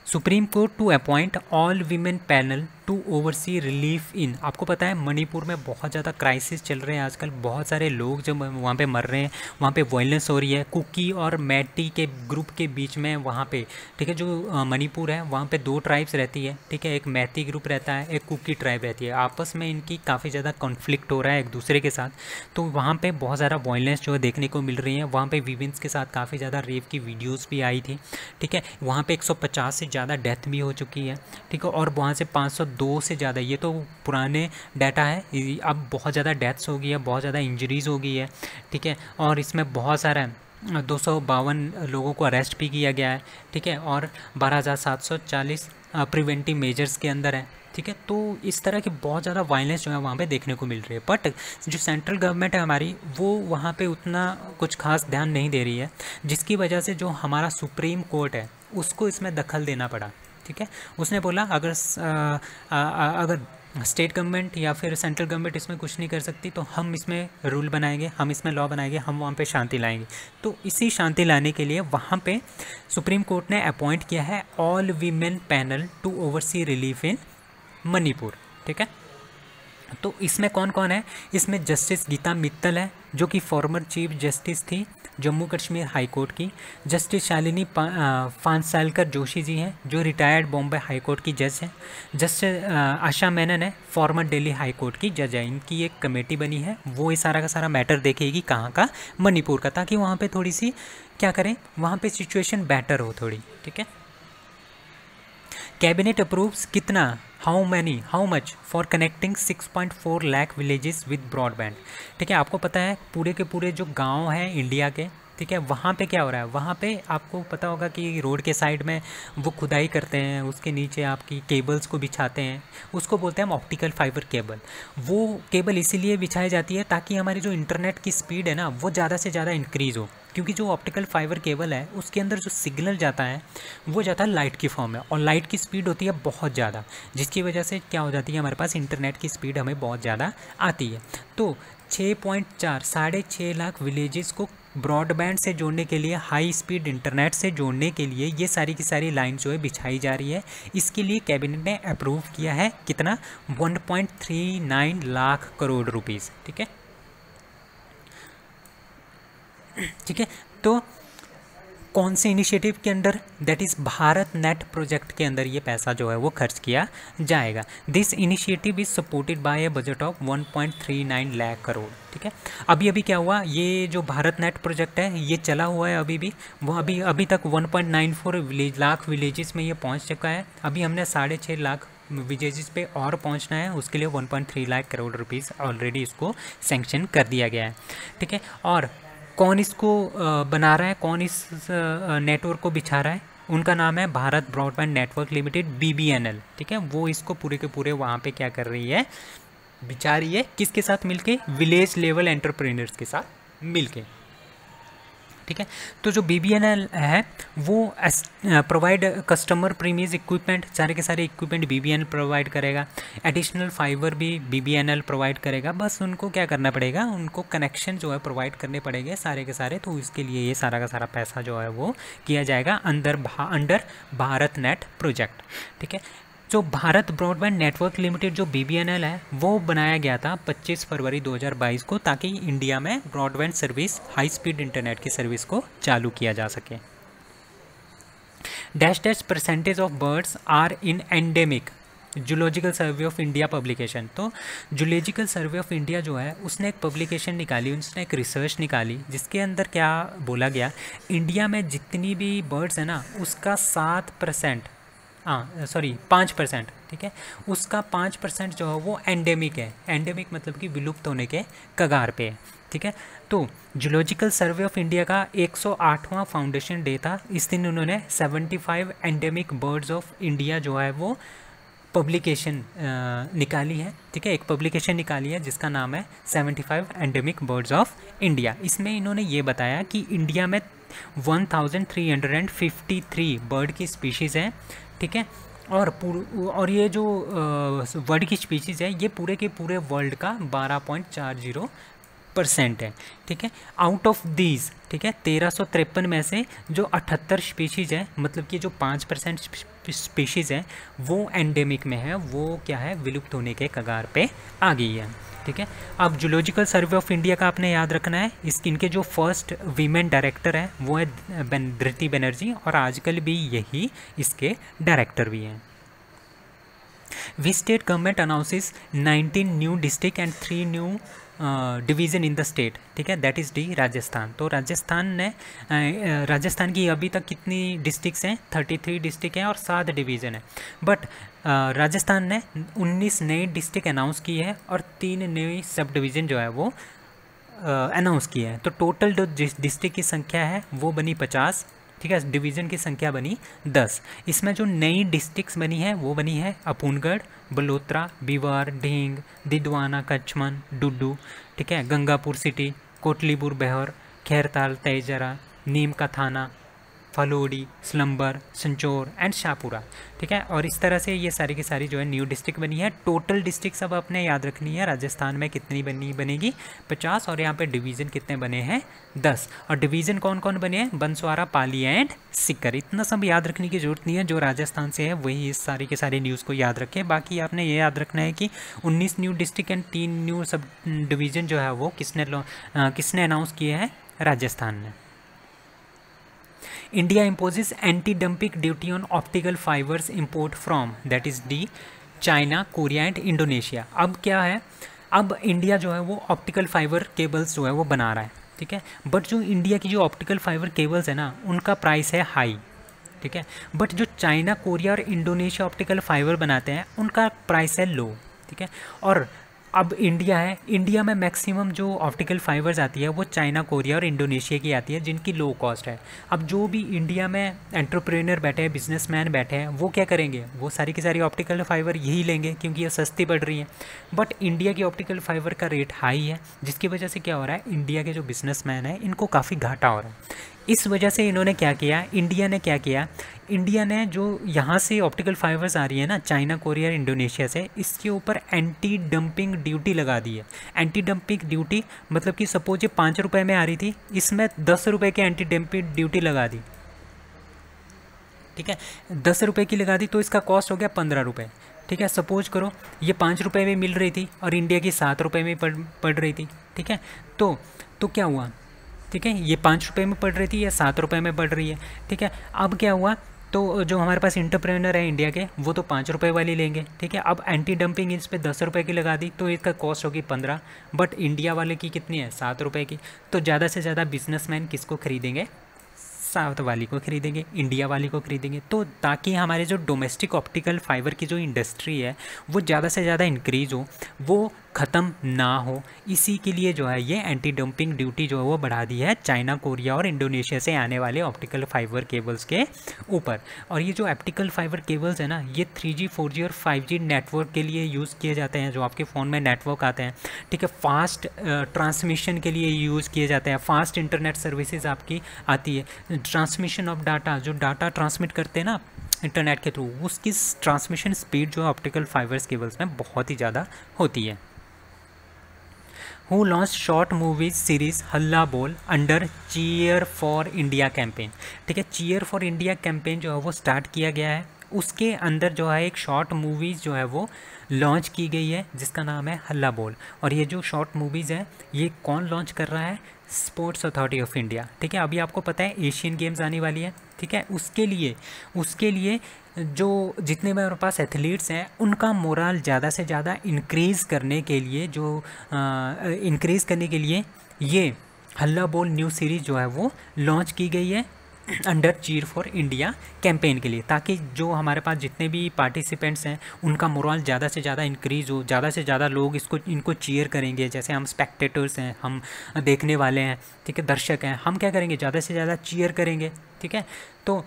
Supreme court to appoint all women panel to oversee relief in. आपको पता है मणिपुर में बहुत ज़्यादा क्राइसिस चल रहे हैं आजकल, बहुत सारे लोग जो वहाँ पे मर रहे हैं, वहाँ पे वायलेंस हो रही है कुकी और मैटी के ग्रुप के बीच में वहाँ पे। ठीक है, जो मणिपुर है वहाँ पे 2 ट्राइब्स रहती है। ठीक है, एक मैती ग्रुप रहता है, एक कुकी ट्राइब रहती है। आपस में इनकी काफ़ी ज़्यादा कॉन्फ्लिक्ट हो रहा है एक दूसरे के साथ, तो वहाँ पर बहुत ज़्यादा वायलेंस जो है देखने को मिल रही है। वहाँ पर वीमेंस के साथ काफ़ी ज़्यादा रेप की वीडियोज़ भी आई थी। ठीक है, वहाँ पर 150 से ज़्यादा डेथ भी हो चुकी है। ठीक है, और वहाँ से 502 से ज़्यादा, ये तो पुराने डाटा है, अब बहुत ज़्यादा डेथ्स हो गई है, बहुत ज़्यादा इंजरीज़ हो गई है। ठीक है, और इसमें बहुत सारा 252 लोगों को अरेस्ट भी किया गया है। ठीक है, और 12,740 प्रिवेंटिव मेजर्स के अंदर है। ठीक है, तो इस तरह की बहुत ज़्यादा वायलेंस जो है वहाँ पे देखने को मिल रही है। बट जो सेंट्रल गवर्नमेंट है हमारी, वो वहाँ पे उतना कुछ खास ध्यान नहीं दे रही है, जिसकी वजह से जो हमारा सुप्रीम कोर्ट है उसको इसमें दखल देना पड़ा। ठीक है, उसने बोला अगर स्टेट गवर्नमेंट या फिर सेंट्रल गवर्नमेंट इसमें कुछ नहीं कर सकती, तो हम इसमें रूल बनाएंगे, हम इसमें लॉ बनाएंगे, हम वहाँ पे शांति लाएंगे। तो इसी शांति लाने के लिए वहाँ पे सुप्रीम कोर्ट ने अपॉइंट किया है all women panel to oversee relief in Manipur. ठीक है, तो इसमें कौन कौन है? इसमें जस्टिस गीता मित्तल है, जो कि फॉर्मर चीफ जस्टिस थी जम्मू कश्मीर हाई कोर्ट की। जस्टिस शालिनी फांसालकर जोशी जी हैं, जो रिटायर्ड बॉम्बे हाई कोर्ट की जज हैं। जस्टिस आशा मेनन है, फॉर्मर दिल्ली हाई कोर्ट की जज है। इनकी एक कमेटी बनी है, वो ये सारा का सारा मैटर देखेगी। कहाँ का? मणिपुर का, ताकि वहाँ पे थोड़ी सी क्या करें, वहाँ पे सिचुएशन बेटर हो थोड़ी। ठीक है, कैबिनेट अप्रूव्स कितना, how much for connecting 6.4 lakh villages with broadband. ठीक है, आपको पता है पूरे के पूरे जो गांव हैं इंडिया के, ठीक है, वहाँ पे क्या हो रहा है, वहाँ पे आपको पता होगा कि रोड के साइड में वो खुदाई करते हैं, उसके नीचे आपकी केबल्स को बिछाते हैं, उसको बोलते हैं हम ऑप्टिकल फाइबर केबल। वो केबल इसीलिए बिछाई जाती है ताकि हमारी जो इंटरनेट की स्पीड है ना वो ज़्यादा से ज़्यादा इंक्रीज़ हो, क्योंकि जो ऑप्टिकल फाइबर केबल है उसके अंदर जो सिग्नल जाता है वो जाता है लाइट की फॉर्म में, और लाइट की स्पीड होती है बहुत ज़्यादा, जिसकी वजह से क्या हो जाती है, हमारे पास इंटरनेट की स्पीड हमें बहुत ज़्यादा आती है। तो 6.4 लाख विलेजेस को ब्रॉडबैंड से जोड़ने के लिए, हाई स्पीड इंटरनेट से जोड़ने के लिए ये सारी की सारी लाइन जो है बिछाई जा रही है। इसके लिए कैबिनेट ने अप्रूव किया है कितना, 1.39 लाख करोड़ रुपीज़। ठीक है, ठीक है, तो कौन से इनिशिएटिव के under, that is Bharat net project के अंदर ये पैसा जो है वो खर्च किया जाएगा। This initiative is supported by A budget of 1.39 lakh crore. ठीक है, अभी क्या हुआ, ये जो भारत नेट प्रोजेक्ट है ये चला हुआ है अभी भी, वो अभी तक 1.94 लाख विलेजेस में ये पहुंच चुका है। अभी हमने 6.5 लाख विलेजेस पे और पहुंचना है, उसके लिए 1.3 लाख करोड़ रुपीज़ ऑलरेडी इसको सैंक्शन कर दिया गया है। ठीक है, और कौन इसको बना रहा है, कौन इस नेटवर्क को बिछा रहा है, उनका नाम है Bharat broadband network limited, BBNL। ठीक है, वो इसको पूरे के पूरे वहाँ पे क्या कर रही है, बिछा रही है। किसके साथ मिलके? विलेज लेवल एंटरप्रेन्योर्स के साथ मिलके। ठीक है, तो जो BBNL है वो प्रोवाइड कस्टमर प्रीमियस इक्विपमेंट, सारे के सारे इक्विपमेंट BBNL प्रोवाइड करेगा। एडिशनल फाइबर भी BBNL प्रोवाइड करेगा। बस उनको क्या करना पड़ेगा, उनको कनेक्शन जो है प्रोवाइड करने पड़ेंगे सारे के सारे। तो इसके लिए ये सारा का सारा पैसा जो है वो किया जाएगा अंडर भारत नेट प्रोजेक्ट। ठीक है, जो भारत ब्रॉडबैंड नेटवर्क लिमिटेड जो BBNL है वो बनाया गया था 25 फरवरी 2022 को, ताकि इंडिया में broadband service, high speed internet की सर्विस को चालू किया जा सके। Dash dash percentage of birds are in endemic, zoological survey of India publication. तो जूलॉजिकल सर्वे ऑफ इंडिया जो है उसने एक पब्लिकेशन निकाली, उसने एक रिसर्च निकाली जिसके अंदर क्या बोला गया, इंडिया में जितनी भी बर्ड्स है ना उसका 7%, 5%, ठीक है, उसका 5% जो है वो एंडेमिक है। एंडेमिक मतलब कि विलुप्त होने के कगार पे है, ठीक है। तो जूलॉजिकल सर्वे ऑफ इंडिया का 108वां फाउंडेशन डे था। इस दिन उन्होंने 75 एंडेमिक बर्ड्स ऑफ इंडिया जो है वो पब्लिकेशन निकाली है, ठीक है, एक पब्लिकेशन निकाली है जिसका नाम है 75 एंडेमिक बर्ड्स ऑफ इंडिया। इसमें इन्होंने ये बताया कि इंडिया में 1353 बर्ड की स्पीशीज़ हैं, ठीक है, और ये जो बर्ड की स्पीशीज़ है ये पूरे के पूरे वर्ल्ड का 12.40% है, ठीक है। आउट ऑफ दीज, ठीक है, 1353 में से जो 78 स्पीशीज़ है, मतलब कि जो 5% स्पीशीज़ है वो एंडेमिक में है, वो क्या है, विलुप्त होने के कगार पे आ गई है, ठीक है। अब जूलॉजिकल सर्वे ऑफ इंडिया का आपने याद रखना है, इनके जो फर्स्ट वीमेन डायरेक्टर है वो है धृति बनर्जी, और आजकल भी यही इसके डायरेक्टर भी हैं। Which state government announces 19 new district and 3 new division in the state, ठीक है, दैट इज़ डी राजस्थान। तो राजस्थान की अभी तक कितनी डिस्ट्रिक्ट्स हैं, 33 डिस्ट्रिक्ट हैं और 7 डिवीज़न है। बट राजस्थान ने 19 नई डिस्ट्रिक्ट अनाउंस की है और 3 नई सब डिवीज़न जो है वो अनाउंस की है। तो टोटल जो डिस्ट्रिक्ट की संख्या है वो बनी 50, ठीक है, डिवीज़न की संख्या बनी 10। इसमें जो नई डिस्ट्रिक्ट्स बनी है वो बनी है अपूनगढ़, बलोत्रा, बीवार, ढींग, दिदवाना, कच्छमन, डुड्डू, ठीक है, गंगापुर सिटी, कोटलीपुर बेहर, खैरताल, तेजरा, नीम का थाना, फलोडी, स्लम्बर, संचोर एंड शाहपुरा, ठीक है। और इस तरह से ये सारी की सारी जो है न्यू डिस्ट्रिक्ट बनी है। टोटल डिस्ट्रिक्ट सब आपने याद रखनी है, राजस्थान में कितनी बनेगी 50, और यहाँ पे डिवीज़न कितने बने हैं 10। और डिवीज़न कौन कौन बने हैं, बंसवाड़ा, पाली एंड सीकर। इतना सब याद रखने की जरूरत नहीं है, जो राजस्थान से है वही इस सारी के सारी न्यूज़ को याद रखें। बाकी आपने ये याद रखना है कि 19 new district and 3 new sub division जो है वो किसने अनाउंस किए हैं, राजस्थान ने। India imposes anti-dumping duty on optical fibers import from, that is D, China, Korea and Indonesia। अब क्या है, अब इंडिया जो है वो ऑप्टिकल फाइबर केबल्स जो है वो बना रहा है, ठीक है, बट जो इंडिया की जो ऑप्टिकल फाइबर केबल्स है ना उनका प्राइस है हाई, ठीक है, बट जो चाइना, कोरिया और इंडोनेशिया ऑप्टिकल फाइबर बनाते हैं उनका प्राइस है लो, ठीक है। और अब इंडिया है, इंडिया में मैक्सिमम जो ऑप्टिकल फाइबर्स आती है वो चाइना, कोरिया और इंडोनेशिया की आती है जिनकी लो कॉस्ट है। अब जो भी इंडिया में एंटरप्रेन्योर बैठे हैं, बिजनेसमैन बैठे हैं, वो क्या करेंगे, वो सारी की सारी ऑप्टिकल फाइबर यही लेंगे क्योंकि ये सस्ती पड़ रही है। बट इंडिया की ऑप्टिकल फाइबर का रेट हाई है, जिसकी वजह से क्या हो रहा है, इंडिया के जो बिजनेसमैन हैं इनको काफ़ी घाटा हो रहा है। इस वजह से इन्होंने क्या किया, इंडिया ने जो यहाँ से ऑप्टिकल फाइबर्स आ रही है ना चाइना, कोरिया, इंडोनेशिया से, इसके ऊपर एंटी डंपिंग ड्यूटी लगा दी है। एंटी डंपिंग ड्यूटी मतलब कि सपोज ये 5 रुपये में आ रही थी, इसमें 10 रुपये की एंटी डंपिंग ड्यूटी लगा दी, ठीक है, 10 रुपये की लगा दी तो इसका कॉस्ट हो गया 15 रुपये, ठीक है। सपोज करो ये 5 रुपये में मिल रही थी और इंडिया की 7 रुपये में पड़ रही थी, ठीक है, तो क्या हुआ, ठीक है, ये 5 रुपये में पड़ रही थी या 7 रुपये में पड़ रही है, ठीक है। अब क्या हुआ, तो जो हमारे पास इंटरप्रेन्योर है इंडिया के वो तो 5 रुपये वाली लेंगे, ठीक है। अब एंटी डंपिंग इस पे 10 रुपये की लगा दी तो इसका कॉस्ट होगी 15, बट इंडिया वाले की कितनी है 7 रुपये की। तो ज़्यादा से ज़्यादा बिजनेसमैन किसको खरीदेंगे, साउथ वाली को खरीदेंगे, इंडिया वाली को खरीदेंगे। तो ताकि हमारे जो डोमेस्टिक ऑप्टिकल फाइबर की जो इंडस्ट्री है वो ज़्यादा से ज़्यादा इंक्रीज़ हो, वो ख़त्म ना हो, इसी के लिए जो है ये एंटी डंपिंग ड्यूटी जो है वो बढ़ा दी है चाइना, कोरिया और इंडोनेशिया से आने वाले ऑप्टिकल फाइबर केबल्स के ऊपर। और ये जो ऑप्टिकल फाइबर केबल्स है ना ये 3G, 4G और 5G नेटवर्क के लिए यूज़ किए जाते हैं, जो आपके फ़ोन में नेटवर्क आते हैं, ठीक है, फास्ट ट्रांसमिशन के लिए यूज़ किए जाते हैं, फास्ट इंटरनेट सर्विसेज आपकी आती है, ट्रांसमिशन ऑफ डाटा, जो डाटा ट्रांसमिट करते हैं ना इंटरनेट के थ्रू, उसकी ट्रांसमिशन स्पीड जो है ऑप्टिकल फाइबर्स केबल्स में बहुत ही ज़्यादा होती है। Who launch short movies series Halla Bol under cheer for India campaign, ठीक है, चीयर फॉर इंडिया कैंपेन जो है वो स्टार्ट किया गया है उसके अंदर जो है एक शॉर्ट मूवीज़ जो है वो लॉन्च की गई है जिसका नाम है हल्ला बोल। और ये जो शॉर्ट मूवीज़ है ये कौन लॉन्च कर रहा है? Sports authority of India. ठीक है, अभी आपको पता है एशियन गेम्स आने वाली है। ठीक है, उसके लिए जो जितने मेरे पास एथलीट्स हैं उनका मोरल ज़्यादा से ज़्यादा इंक्रीज़ करने के लिए ये हल्ला बोल न्यू सीरीज़ जो है वो लॉन्च की गई है under cheer for India campaign के लिए, ताकि जो हमारे पास जितने भी पार्टिसिपेंट्स हैं उनका मोरल ज़्यादा से ज़्यादा इंक्रीज़ हो, ज़्यादा से ज़्यादा लोग इनको चीयर करेंगे। जैसे हम स्पेक्टेटर्स हैं, हम देखने वाले हैं, ठीक है, दर्शक हैं, हम क्या करेंगे? ज़्यादा से ज़्यादा चीयर करेंगे। ठीक है, तो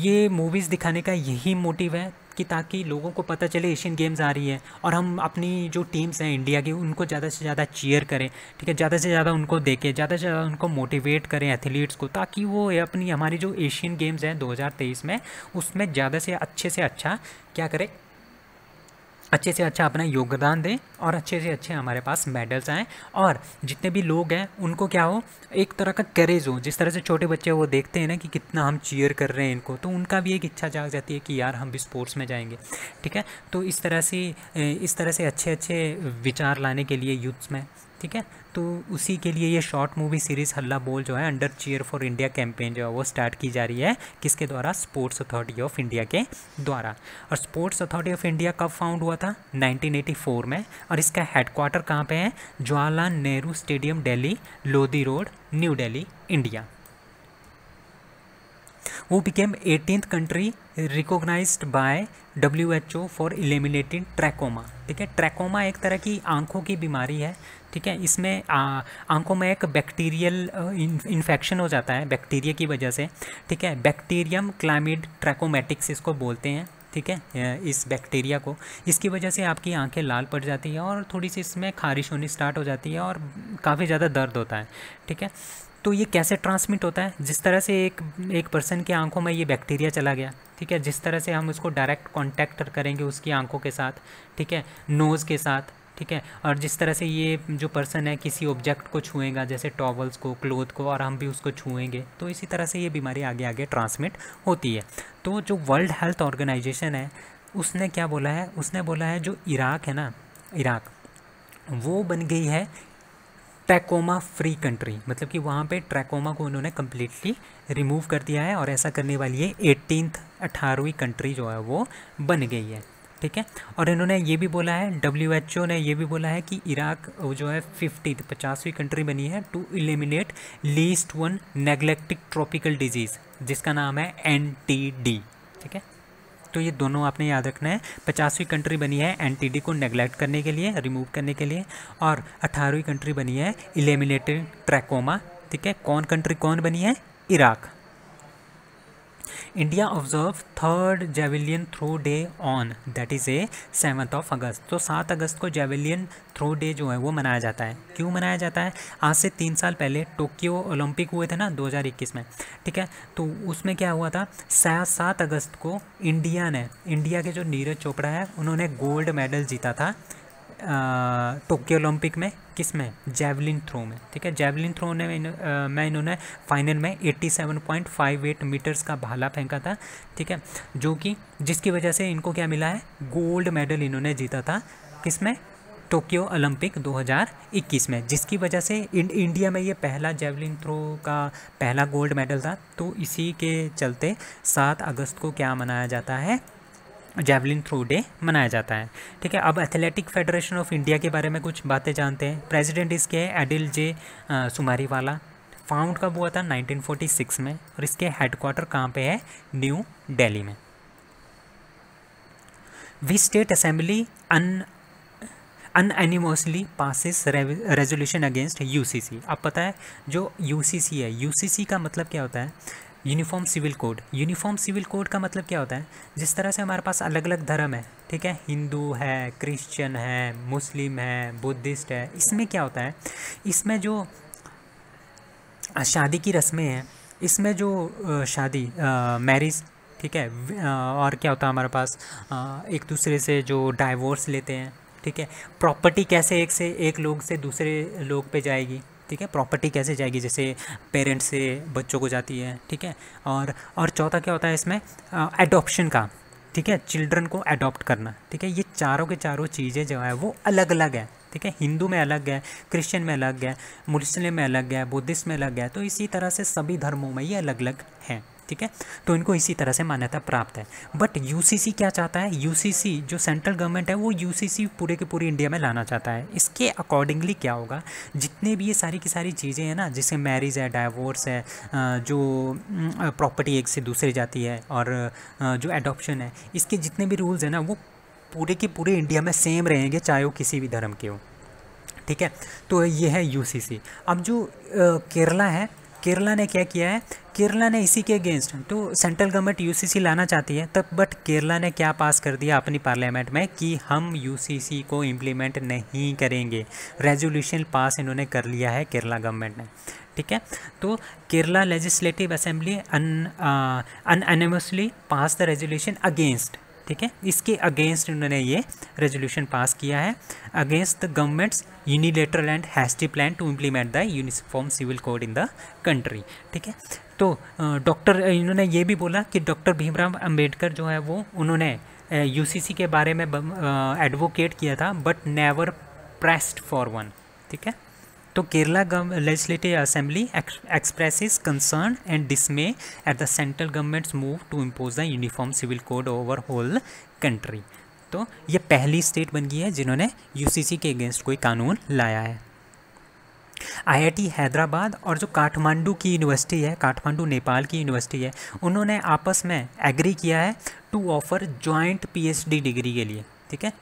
ये मूवीज़ दिखाने का यही मोटिव है कि ताकि लोगों को पता चले एशियन गेम्स आ रही है और हम अपनी जो टीम्स हैं इंडिया की उनको ज़्यादा से ज़्यादा चीयर करें। ठीक है, ज़्यादा से ज़्यादा उनको देखें, ज़्यादा से ज़्यादा उनको मोटिवेट करें एथलीट्स को, ताकि वो अपनी हमारी जो एशियन गेम्स हैं 2023 में उसमें ज़्यादा से अच्छा क्या करें, अच्छे से अच्छा अपना योगदान दें और अच्छे से अच्छे हमारे पास मेडल्स आएँ और जितने भी लोग हैं उनको क्या हो, एक तरह का करेज हो। जिस तरह से छोटे बच्चे वो देखते हैं ना कि कितना हम चीयर कर रहे हैं इनको, तो उनका भी एक इच्छा जाग जाती है कि यार हम भी स्पोर्ट्स में जाएंगे। ठीक है, तो इस तरह से अच्छे अच्छे विचार लाने के लिए यूथ्स में, ठीक है, तो उसी के लिए ये शॉर्ट मूवी सीरीज़ हल्ला बोल जो है under cheer for India campaign जो है वो स्टार्ट की जा रही है। किसके द्वारा? स्पोर्ट्स अथॉरिटी ऑफ इंडिया के द्वारा। और स्पोर्ट्स अथॉरिटी ऑफ इंडिया कब फाउंड हुआ था? 1984 में। और इसका हेडक्वार्टर कहाँ पे है? Jawaharlal Nehru stadium, Delhi, Lodhi road, New Delhi, India. वो became 18th country recognised by WHO for eliminating trachoma. ठीक है, ट्रैकोमा एक तरह की आंखों की बीमारी है। ठीक है, इसमें आंखों में एक बैक्टीरियल इन्फेक्शन हो जाता है बैक्टीरिया की वजह से। ठीक है, बैक्टीरियम क्लामिड ट्रैकोमेटिक्स इसको बोलते हैं। ठीक है, इस बैक्टीरिया को, इसकी वजह से आपकी आंखें लाल पड़ जाती हैं और थोड़ी सी इसमें खारिश होनी स्टार्ट हो जाती है और काफ़ी ज़्यादा दर्द होता है। ठीक है, तो ये कैसे ट्रांसमिट होता है? जिस तरह से एक पर्सन की आंखों में ये बैक्टीरिया चला गया, ठीक है, जिस तरह से हम उसको डायरेक्ट कांटेक्ट करेंगे उसकी आंखों के साथ, ठीक है, नोज़ के साथ, ठीक है, और जिस तरह से ये जो पर्सन है किसी ऑब्जेक्ट को छुएगा, जैसे टॉवल्स को, क्लोथ को, और हम भी उसको छुएंगे, तो इसी तरह से ये बीमारी आगे आगे ट्रांसमिट होती है। तो जो वर्ल्ड हेल्थ ऑर्गेनाइजेशन है उसने क्या बोला है? उसने बोला है जो इराक है ना, इराक वो बन गई है ट्रैकोमा फ्री कंट्री, मतलब कि वहाँ पे ट्रैकोमा को उन्होंने कम्प्लीटली रिमूव कर दिया है और ऐसा करने वाली है 18वीं कंट्री जो है वो बन गई है। ठीक है, और इन्होंने ये भी बोला है, WHO ने ये भी बोला है कि इराक जो है 50वीं कंट्री बनी है to eliminate least one neglected tropical disease जिसका नाम है NTD। ठीक है, तो ये दोनों आपने याद रखना है। 50वीं कंट्री बनी है NTD को नेग्लेक्ट करने के लिए, रिमूव करने के लिए, और 18वीं कंट्री बनी है एलिमिनेटेड ट्रैकोमा। ठीक है, कंट्री कौन बनी है? Iraq. India observe 3rd javelin throw day on that is 7 August. तो 7 अगस्त को जेवेलियन थ्रो डे जो है वो मनाया जाता है। क्यों मनाया जाता है? आज से 3 साल पहले टोक्यो ओलंपिक हुए थे ना 2021 में। ठीक है, तो उसमें क्या हुआ था? 7 अगस्त को इंडिया के जो नीरज चोपड़ा है उन्होंने गोल्ड मेडल जीता था टोक्यो ओलंपिक में। किस में? जेवलिन थ्रो में। ठीक है, जेवलिन थ्रो में इन्होंने फाइनल में 87.58 मीटर्स का भाला फेंका था। ठीक है, जो कि जिसकी वजह से इनको क्या मिला है? गोल्ड मेडल इन्होंने जीता था। किस में? टोक्यो ओलंपिक 2021 में, जिसकी वजह से इंडिया में ये पहला जेवलिन थ्रो का पहला गोल्ड मेडल था। तो इसी के चलते 7 अगस्त को क्या मनाया जाता है? जेवलिन थ्रो डे मनाया जाता है। ठीक है, अब एथलेटिक फेडरेशन ऑफ इंडिया के बारे में कुछ बातें जानते हैं। प्रेसिडेंट इसके है एडिल जे सुमारीवाला। फाउंड कब हुआ था? 1946 में। और इसके हेडक्वार्टर कहाँ पे है? न्यू दिल्ली में। We state assembly unanimously passes resolution against UCC। अब पता है जो UCC है, UCC का मतलब क्या होता है? Uniform civil code. Uniform civil code का मतलब क्या होता है? जिस तरह से हमारे पास अलग अलग धर्म है, ठीक है, हिंदू है, क्रिश्चियन है, मुस्लिम है, बुद्धिस्ट है, इसमें क्या होता है? इसमें जो शादी की रस्में हैं, इसमें जो शादी मैरिज, ठीक है, और क्या होता है हमारे पास? एक दूसरे से जो डाइवोर्स लेते हैं, ठीक है, प्रॉपर्टी कैसे एक लोग से दूसरे लोग पे जाएगी, ठीक है, प्रॉपर्टी कैसे जाएगी, जैसे पेरेंट्स से बच्चों को जाती है, ठीक है, और चौथा क्या होता है इसमें? एडॉप्शन का, ठीक है, चिल्ड्रन को अडॉप्ट करना, ठीक है, ये चारों के चारों चीज़ें जो है वो अलग अलग है, ठीक है, हिंदू में अलग है, क्रिश्चियन में अलग है, मुस्लिम में अलग है, बुद्धिस्ट में अलग है, तो इसी तरह से सभी धर्मों में ये अलग अलग हैं, ठीक है, तो इनको इसी तरह से मान्यता प्राप्त है। बट यूसीसी क्या चाहता है, यूसीसी जो सेंट्रल गवर्नमेंट है वो यूसीसी पूरे के पूरे इंडिया में लाना चाहता है। इसके अकॉर्डिंगली क्या होगा, जितने भी ये सारी की सारी चीज़ें हैं ना, जैसे मैरिज है, डाइवोर्स है, जो प्रॉपर्टी एक से दूसरी जाती है, और जो एडॉप्शन है, इसके जितने भी रूल्स हैं ना वो पूरे के पूरे इंडिया में सेम रहेंगे, चाहे वो किसी भी धर्म के हो, ठीक है। तो ये है यूसीसी। अब जो केरला है, केरला ने क्या किया है, केरला ने इसी के अगेंस्ट, तो सेंट्रल गवर्नमेंट यूसीसी लाना चाहती है तब, बट केरला ने क्या पास कर दिया अपनी पार्लियामेंट में कि हम यूसीसी को इम्प्लीमेंट नहीं करेंगे। रेजोल्यूशन पास इन्होंने कर लिया है केरला गवर्नमेंट ने, ठीक है। तो Kerala legislative assembly unanimously pass the resolution against, ठीक है, इसके अगेंस्ट उन्होंने ये रेजोल्यूशन पास किया है, against the government's unilateral and hasty plan to implement the uniform civil code in the country, ठीक है। तो डॉक्टर इन्होंने ये भी बोला कि डॉक्टर भीमराव अंबेडकर जो है वो उन्होंने यूसीसी के बारे में एडवोकेट किया था, but never pressed for one, ठीक है। तो Kerala legislative assembly expresses concern and dismay at the central government's move to impose the uniform civil code over whole country. तो ये पहली स्टेट बन गई है जिन्होंने यूसीसी के अगेंस्ट कोई कानून लाया है। आईआईटी हैदराबाद और जो काठमांडू की यूनिवर्सिटी है, काठमांडू नेपाल की यूनिवर्सिटी है, उन्होंने आपस में एग्री किया है to offer joint PhD degree के लिए, ठीक है,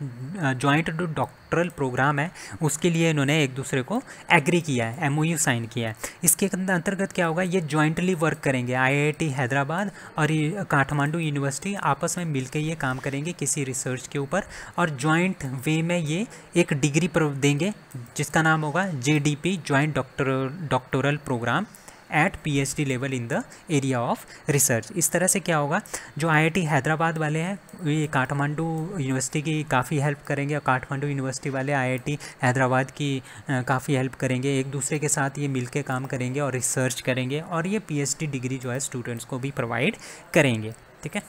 जॉइंट जो डॉक्टरल प्रोग्राम है उसके लिए इन्होंने एक दूसरे को एग्री किया है, एमओयू साइन किया है। इसके अंतर्गत क्या होगा, ये जॉइंटली वर्क करेंगे, आईआईटी हैदराबाद और काठमांडू यूनिवर्सिटी आपस में मिलकर ये काम करेंगे किसी रिसर्च के ऊपर, और जॉइंट वे में ये एक डिग्री देंगे जिसका नाम होगा JDP, joint doctoral programme at PhD level in the area of research. इस तरह से क्या होगा, जो आईआईटी हैदराबाद वाले हैं ये काठमांडू यूनिवर्सिटी की काफ़ी हेल्प करेंगे, और काठमांडू यूनिवर्सिटी वाले आईआईटी हैदराबाद की काफ़ी हेल्प करेंगे, एक दूसरे के साथ ये मिलके काम करेंगे और रिसर्च करेंगे, और ये पीएचडी डिग्री जो है स्टूडेंट्स को भी प्रोवाइड करेंगे, ठीक है।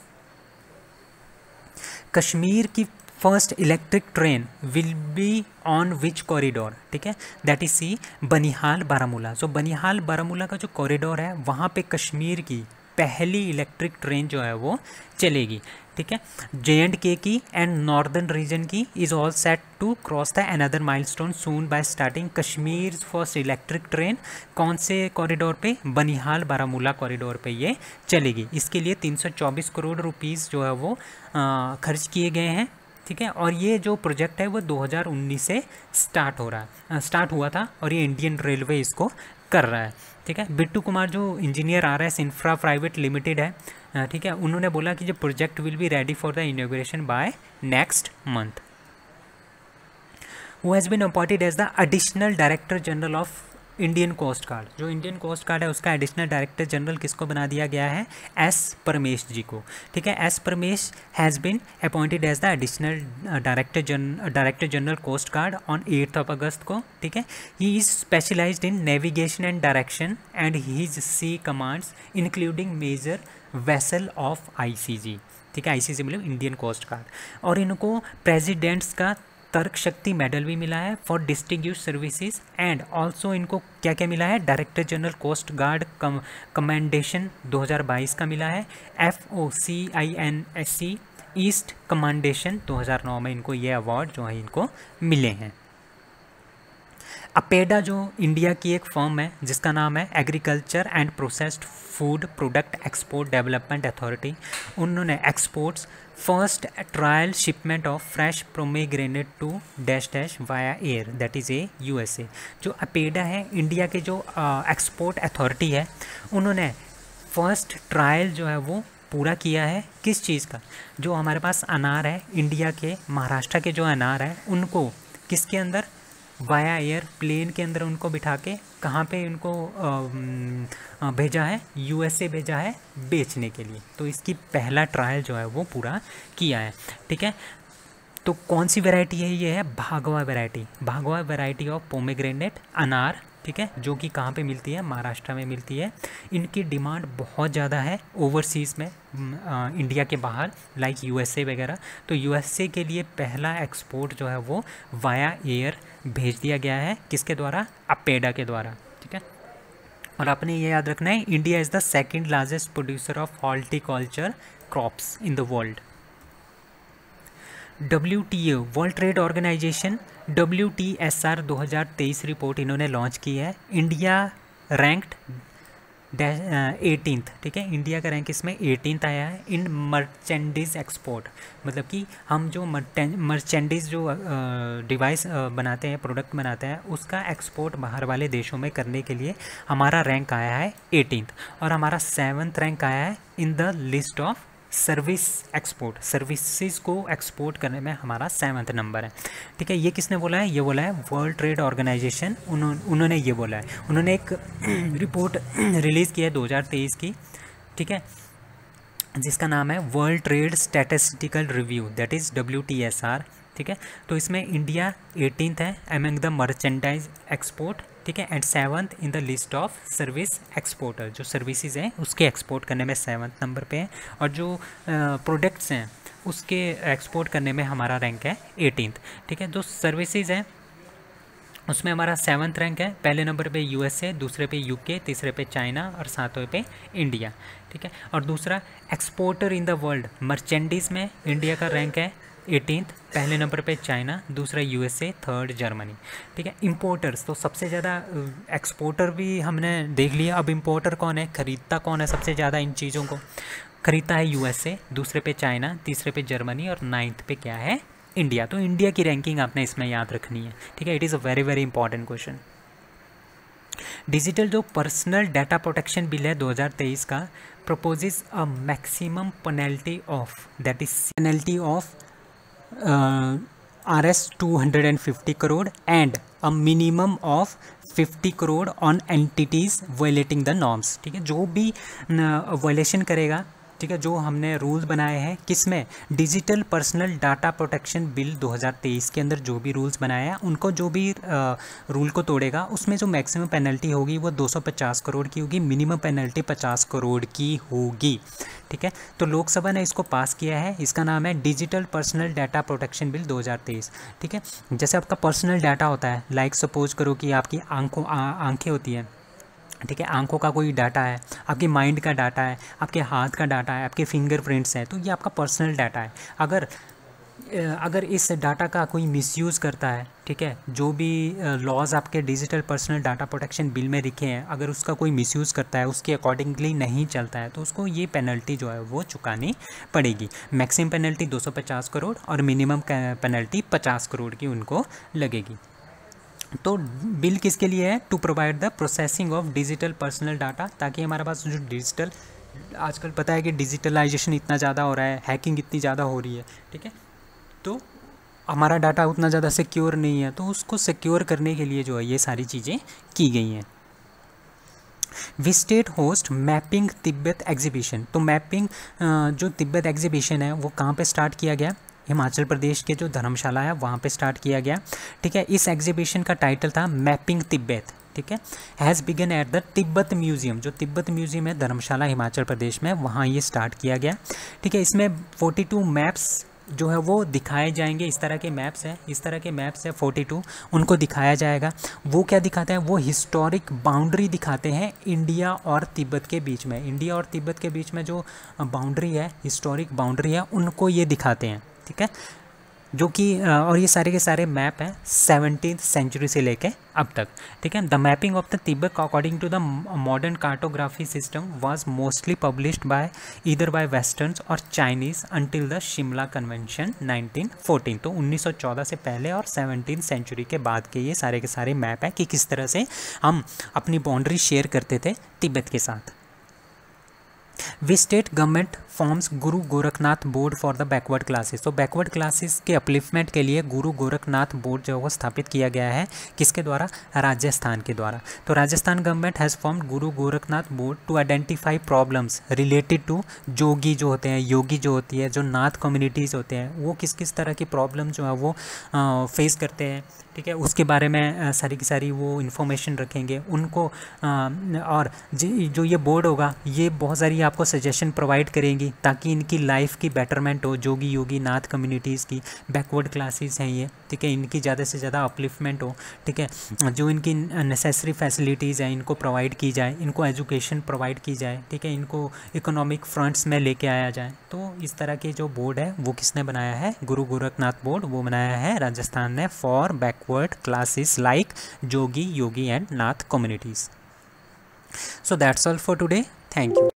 कश्मीर की first electric train will be on which corridor, ठीक है, that is C Banihal Baramulla. So Banihal Baramulla का जो कॉरिडोर है वहाँ पे कश्मीर की पहली इलेक्ट्रिक ट्रेन जो है वो चलेगी, ठीक है। JNK की एंड नॉर्दर्न रीजन की is all set to cross the another milestone soon by starting Kashmir first electric train. कौन से कॉरिडोर पे, बनिहाल बारामूला कॉरिडोर पे ये चलेगी। इसके लिए 324 करोड़ रुपीज़ जो है वो खर्च किए गए हैं, ठीक है। और ये जो प्रोजेक्ट है वो 2019 से स्टार्ट हुआ था, और ये इंडियन रेलवे इसको कर रहा है, ठीक है। बिट्टू कुमार जो engineer RS infra private limited है, ठीक है, उन्होंने बोला कि जो project will be ready for the inauguration by next month. Who has been appointed as the additional director general of Indian coast guard. जो इंडियन कोस्ट गार्ड है उसका एडिशनल डायरेक्टर जनरल किसको बना दिया गया है, S परमेश जी को, ठीक है। S Paramesh has been appointed as the additional director general coast guard on 8 August को, ठीक है। He is specialised in navigation and direction and his sea commands including major vessel of ICG, ठीक है। ICG मतलब Indian coast guard. और इनको presidents का तर्क शक्ति मेडल भी मिला है for distinguished services, and also इनको क्या क्या मिला है, director general coast guard commendation 2022 का मिला है, FOCINSC ईस्ट कमांडेशन 2009 में इनको ये अवार्ड जो है इनको मिले हैं। अपेडा जो इंडिया की एक फर्म है जिसका नाम है agriculture and processed food product export development authority, उन्होंने exports first trial shipment of fresh pomegranate to dash dash via air, that is a USA। जो अपेडा है इंडिया के जो एक्सपोर्ट अथॉरिटी है, उन्होंने फर्स्ट ट्रायल जो है वो पूरा किया है। किस चीज़ का, जो हमारे पास अनार है इंडिया के, महाराष्ट्र के जो अनार है उनको किसके अंदर, वाया एयर प्लेन के अंदर उनको बिठा के कहाँ पे उनको भेजा है, USA भेजा है बेचने के लिए। तो इसकी पहला ट्रायल जो है वो पूरा किया है, ठीक है। तो कौन सी वैरायटी है, ये है भागवा वैरायटी, भागवा वैरायटी ऑफ पोमेग्रेनेट अनार ठीक है, जो कि कहाँ पे मिलती है, महाराष्ट्र में मिलती है। इनकी डिमांड बहुत ज़्यादा है ओवरसीज़ में, इंडिया के बाहर, लाइक यूएसए वगैरह। तो यूएसए के लिए पहला एक्सपोर्ट जो है वो वाया एयर भेज दिया गया है, किसके द्वारा, अपेडा के द्वारा, ठीक है। और आपने ये याद रखना है, India is the second largest producer of horticulture crops in the world. WTO world trade organisation WTSR 2023 report इन्होंने लॉन्च की है। इंडिया रैंक्ड 18th, ठीक है, इंडिया का रैंक इसमें 18th आया है इन मर्चेंडीज एक्सपोर्ट। मतलब कि हम जो मर्चेंडीज जो डिवाइस बनाते हैं, प्रोडक्ट बनाते हैं, उसका एक्सपोर्ट बाहर वाले देशों में करने के लिए हमारा रैंक आया है 18th। और हमारा 7th रैंक आया है in the list of service export, services को एक्सपोर्ट करने में हमारा 7th नंबर है, ठीक है। ये किसने बोला है, ये बोला है वर्ल्ड ट्रेड ऑर्गेनाइजेशन, उन्होंने ये बोला है। उन्होंने एक रिपोर्ट रिलीज़ की है 2023 की, ठीक है, जिसका नाम है world trade statistical review, that is WTSR, ठीक है। तो इसमें इंडिया 18th है एमंग द मर्चेंडाइज एक्सपोर्ट, ठीक है, and 7th in the list of service exporter, जो सर्विसेज हैं उसके एक्सपोर्ट करने में 7th नंबर पे है, और जो प्रोडक्ट्स हैं उसके एक्सपोर्ट करने में हमारा रैंक है 18th, ठीक है। जो सर्विसेज हैं उसमें हमारा 7th रैंक है, पहले नंबर पे यूएसए, दूसरे पे यूके, तीसरे पे चाइना और 7वें पे इंडिया, ठीक है। और दूसरा एक्सपोर्टर इन द वर्ल्ड मर्चेंडीज़ में इंडिया का रैंक है 18th, पहले नंबर पे चाइना, दूसरा यूएसए, थर्ड जर्मनी, ठीक है। इंपोर्टर्स तो सबसे ज़्यादा, एक्सपोर्टर भी हमने देख लिया, अब इंपोर्टर कौन है, ख़रीदता कौन है सबसे ज़्यादा इन चीज़ों को, ख़रीदता है यूएसए, दूसरे पे चाइना, तीसरे पे जर्मनी और 9th पे क्या है, इंडिया। तो इंडिया की रैंकिंग आपने इसमें याद रखनी है, ठीक है। It is a very very important question. Digital जो पर्सनल डाटा प्रोटेक्शन बिल है 2023 का, proposes a maximum penalty of, that is penalty of Rs 250 crore and a minimum of 50 crore on entities violating the norms, ठीक है। जो भी violation करेगा, ठीक है, जो हमने रूल बनाए हैं किसमें, digital personal data protection bill 2023 के अंदर जो भी रूल्स बनाए हैं, उनको जो भी रूल को तोड़ेगा उसमें जो मैक्सिमम पेनल्टी होगी वो 250 करोड़ की होगी, मिनिमम पेनल्टी 50 करोड़ की होगी, ठीक है। तो लोकसभा ने इसको पास किया है, इसका नाम है digital personal data protection bill 2023, ठीक है। जैसे आपका पर्सनल डाटा होता है, लाइक सपोज करो कि आपकी आंखें होती हैं, ठीक है, आंखों का कोई डाटा है, आपकी माइंड का डाटा है, आपके हाथ का डाटा है, आपके फिंगरप्रिंट्स हैं, तो ये आपका पर्सनल डाटा है। अगर इस डाटा का कोई मिसयूज़ करता है, ठीक है, जो भी लॉज आपके digital personal data protection bill में लिखे हैं, अगर उसका कोई मिसयूज़ करता है, उसके अकॉर्डिंगली नहीं चलता है, तो उसको ये पेनल्टी जो है वो चुकानी पड़ेगी। मैक्सिमम पेनल्टी 250 करोड़ और मिनिमम पेनल्टी 50 करोड़ की उनको लगेगी। तो बिल किसके लिए है, to provide the processing of digital personal data, ताकि हमारे पास जो डिजिटल, आजकल पता है कि डिजिटलाइजेशन इतना ज़्यादा हो रहा है, हैकिंग इतनी ज़्यादा हो रही है, ठीक है, तो हमारा डाटा उतना ज़्यादा सिक्योर नहीं है, तो उसको सिक्योर करने के लिए जो है ये सारी चीज़ें की गई हैं। We state host mapping Tibet exhibition, तो मैपिंग जो तिब्बत एग्जीबिशन है वो कहाँ पे स्टार्ट किया गया, हिमाचल प्रदेश के जो धर्मशाला है वहाँ पे स्टार्ट किया गया, ठीक है। इस एग्जीबिशन का टाइटल था मैपिंग तिब्बत, ठीक है, has begun at the Tibet museum, जो तिब्बत म्यूज़ियम है धर्मशाला हिमाचल प्रदेश में, वहाँ ये स्टार्ट किया गया, ठीक है। इसमें 42 मैप्स जो है वो दिखाए जाएंगे, इस तरह के मैप्स हैं, 42 उनको दिखाया जाएगा। वो क्या दिखाते हैं, वो हिस्टोरिक बाउंड्री दिखाते हैं इंडिया और तिब्बत के बीच में, इंडिया और तिब्बत के बीच में जो बाउंड्री है, हिस्टोरिक बाउंड्री है, उनको ये दिखाते हैं, ठीक है, जो कि और ये सारे के सारे मैप हैं 17th सेंचुरी से लेके अब तक, ठीक है। The mapping of the Tibet according to the modern cartography system was mostly published by either by westerns और Chinese until the Shimla convention 1914। तो 1914 से पहले और 17th सेंचुरी के बाद के ये सारे के सारे मैप हैं कि किस तरह से हम अपनी बाउंड्री शेयर करते थे तिब्बत के साथ। Which state government forms Guru Gorakhnath board for the backward classes. तो बैकवर्ड क्लासेस के अपलिफ्टमेंट के लिए गुरु गोरखनाथ बोर्ड जो है वो स्थापित किया गया है, किसके द्वारा? राजस्थान के द्वारा। तो Rajasthan government has formed Guru Gorakhnath board to identify problems related to jogi जो होते हैं, योगी जो होती है, जो नाथ कम्युनिटीज़ होते हैं, वो किस किस तरह की प्रॉब्लम जो है वो फेस करते हैं, ठीक है, उसके बारे में सारी की सारी वो इन्फॉर्मेशन रखेंगे उनको। और जो ये बोर्ड होगा ये बहुत सारी आपको सजेशन प्रोवाइड करेंगी ताकि इनकी लाइफ की बेटरमेंट हो, जोगी योगी नाथ कम्युनिटीज़ की, बैकवर्ड क्लासेस हैं ये, ठीक है, इनकी ज़्यादा से ज़्यादा अपलिफ्टमेंट हो, ठीक है, जो इनकी नेसेसरी फैसिलिटीज़ हैं इनको प्रोवाइड की जाए, इनको एजुकेशन प्रोवाइड की जाए, ठीक है, इनको इकोनॉमिक फ्रंट्स में लेके आया जाए। तो इस तरह के जो बोर्ड है वो किसने बनाया है? गुरु गोरखनाथ बोर्ड, वो बनाया है राजस्थान ने for backward classes like Jogi Yogi and Nath communities. So that's all for today. Thank you.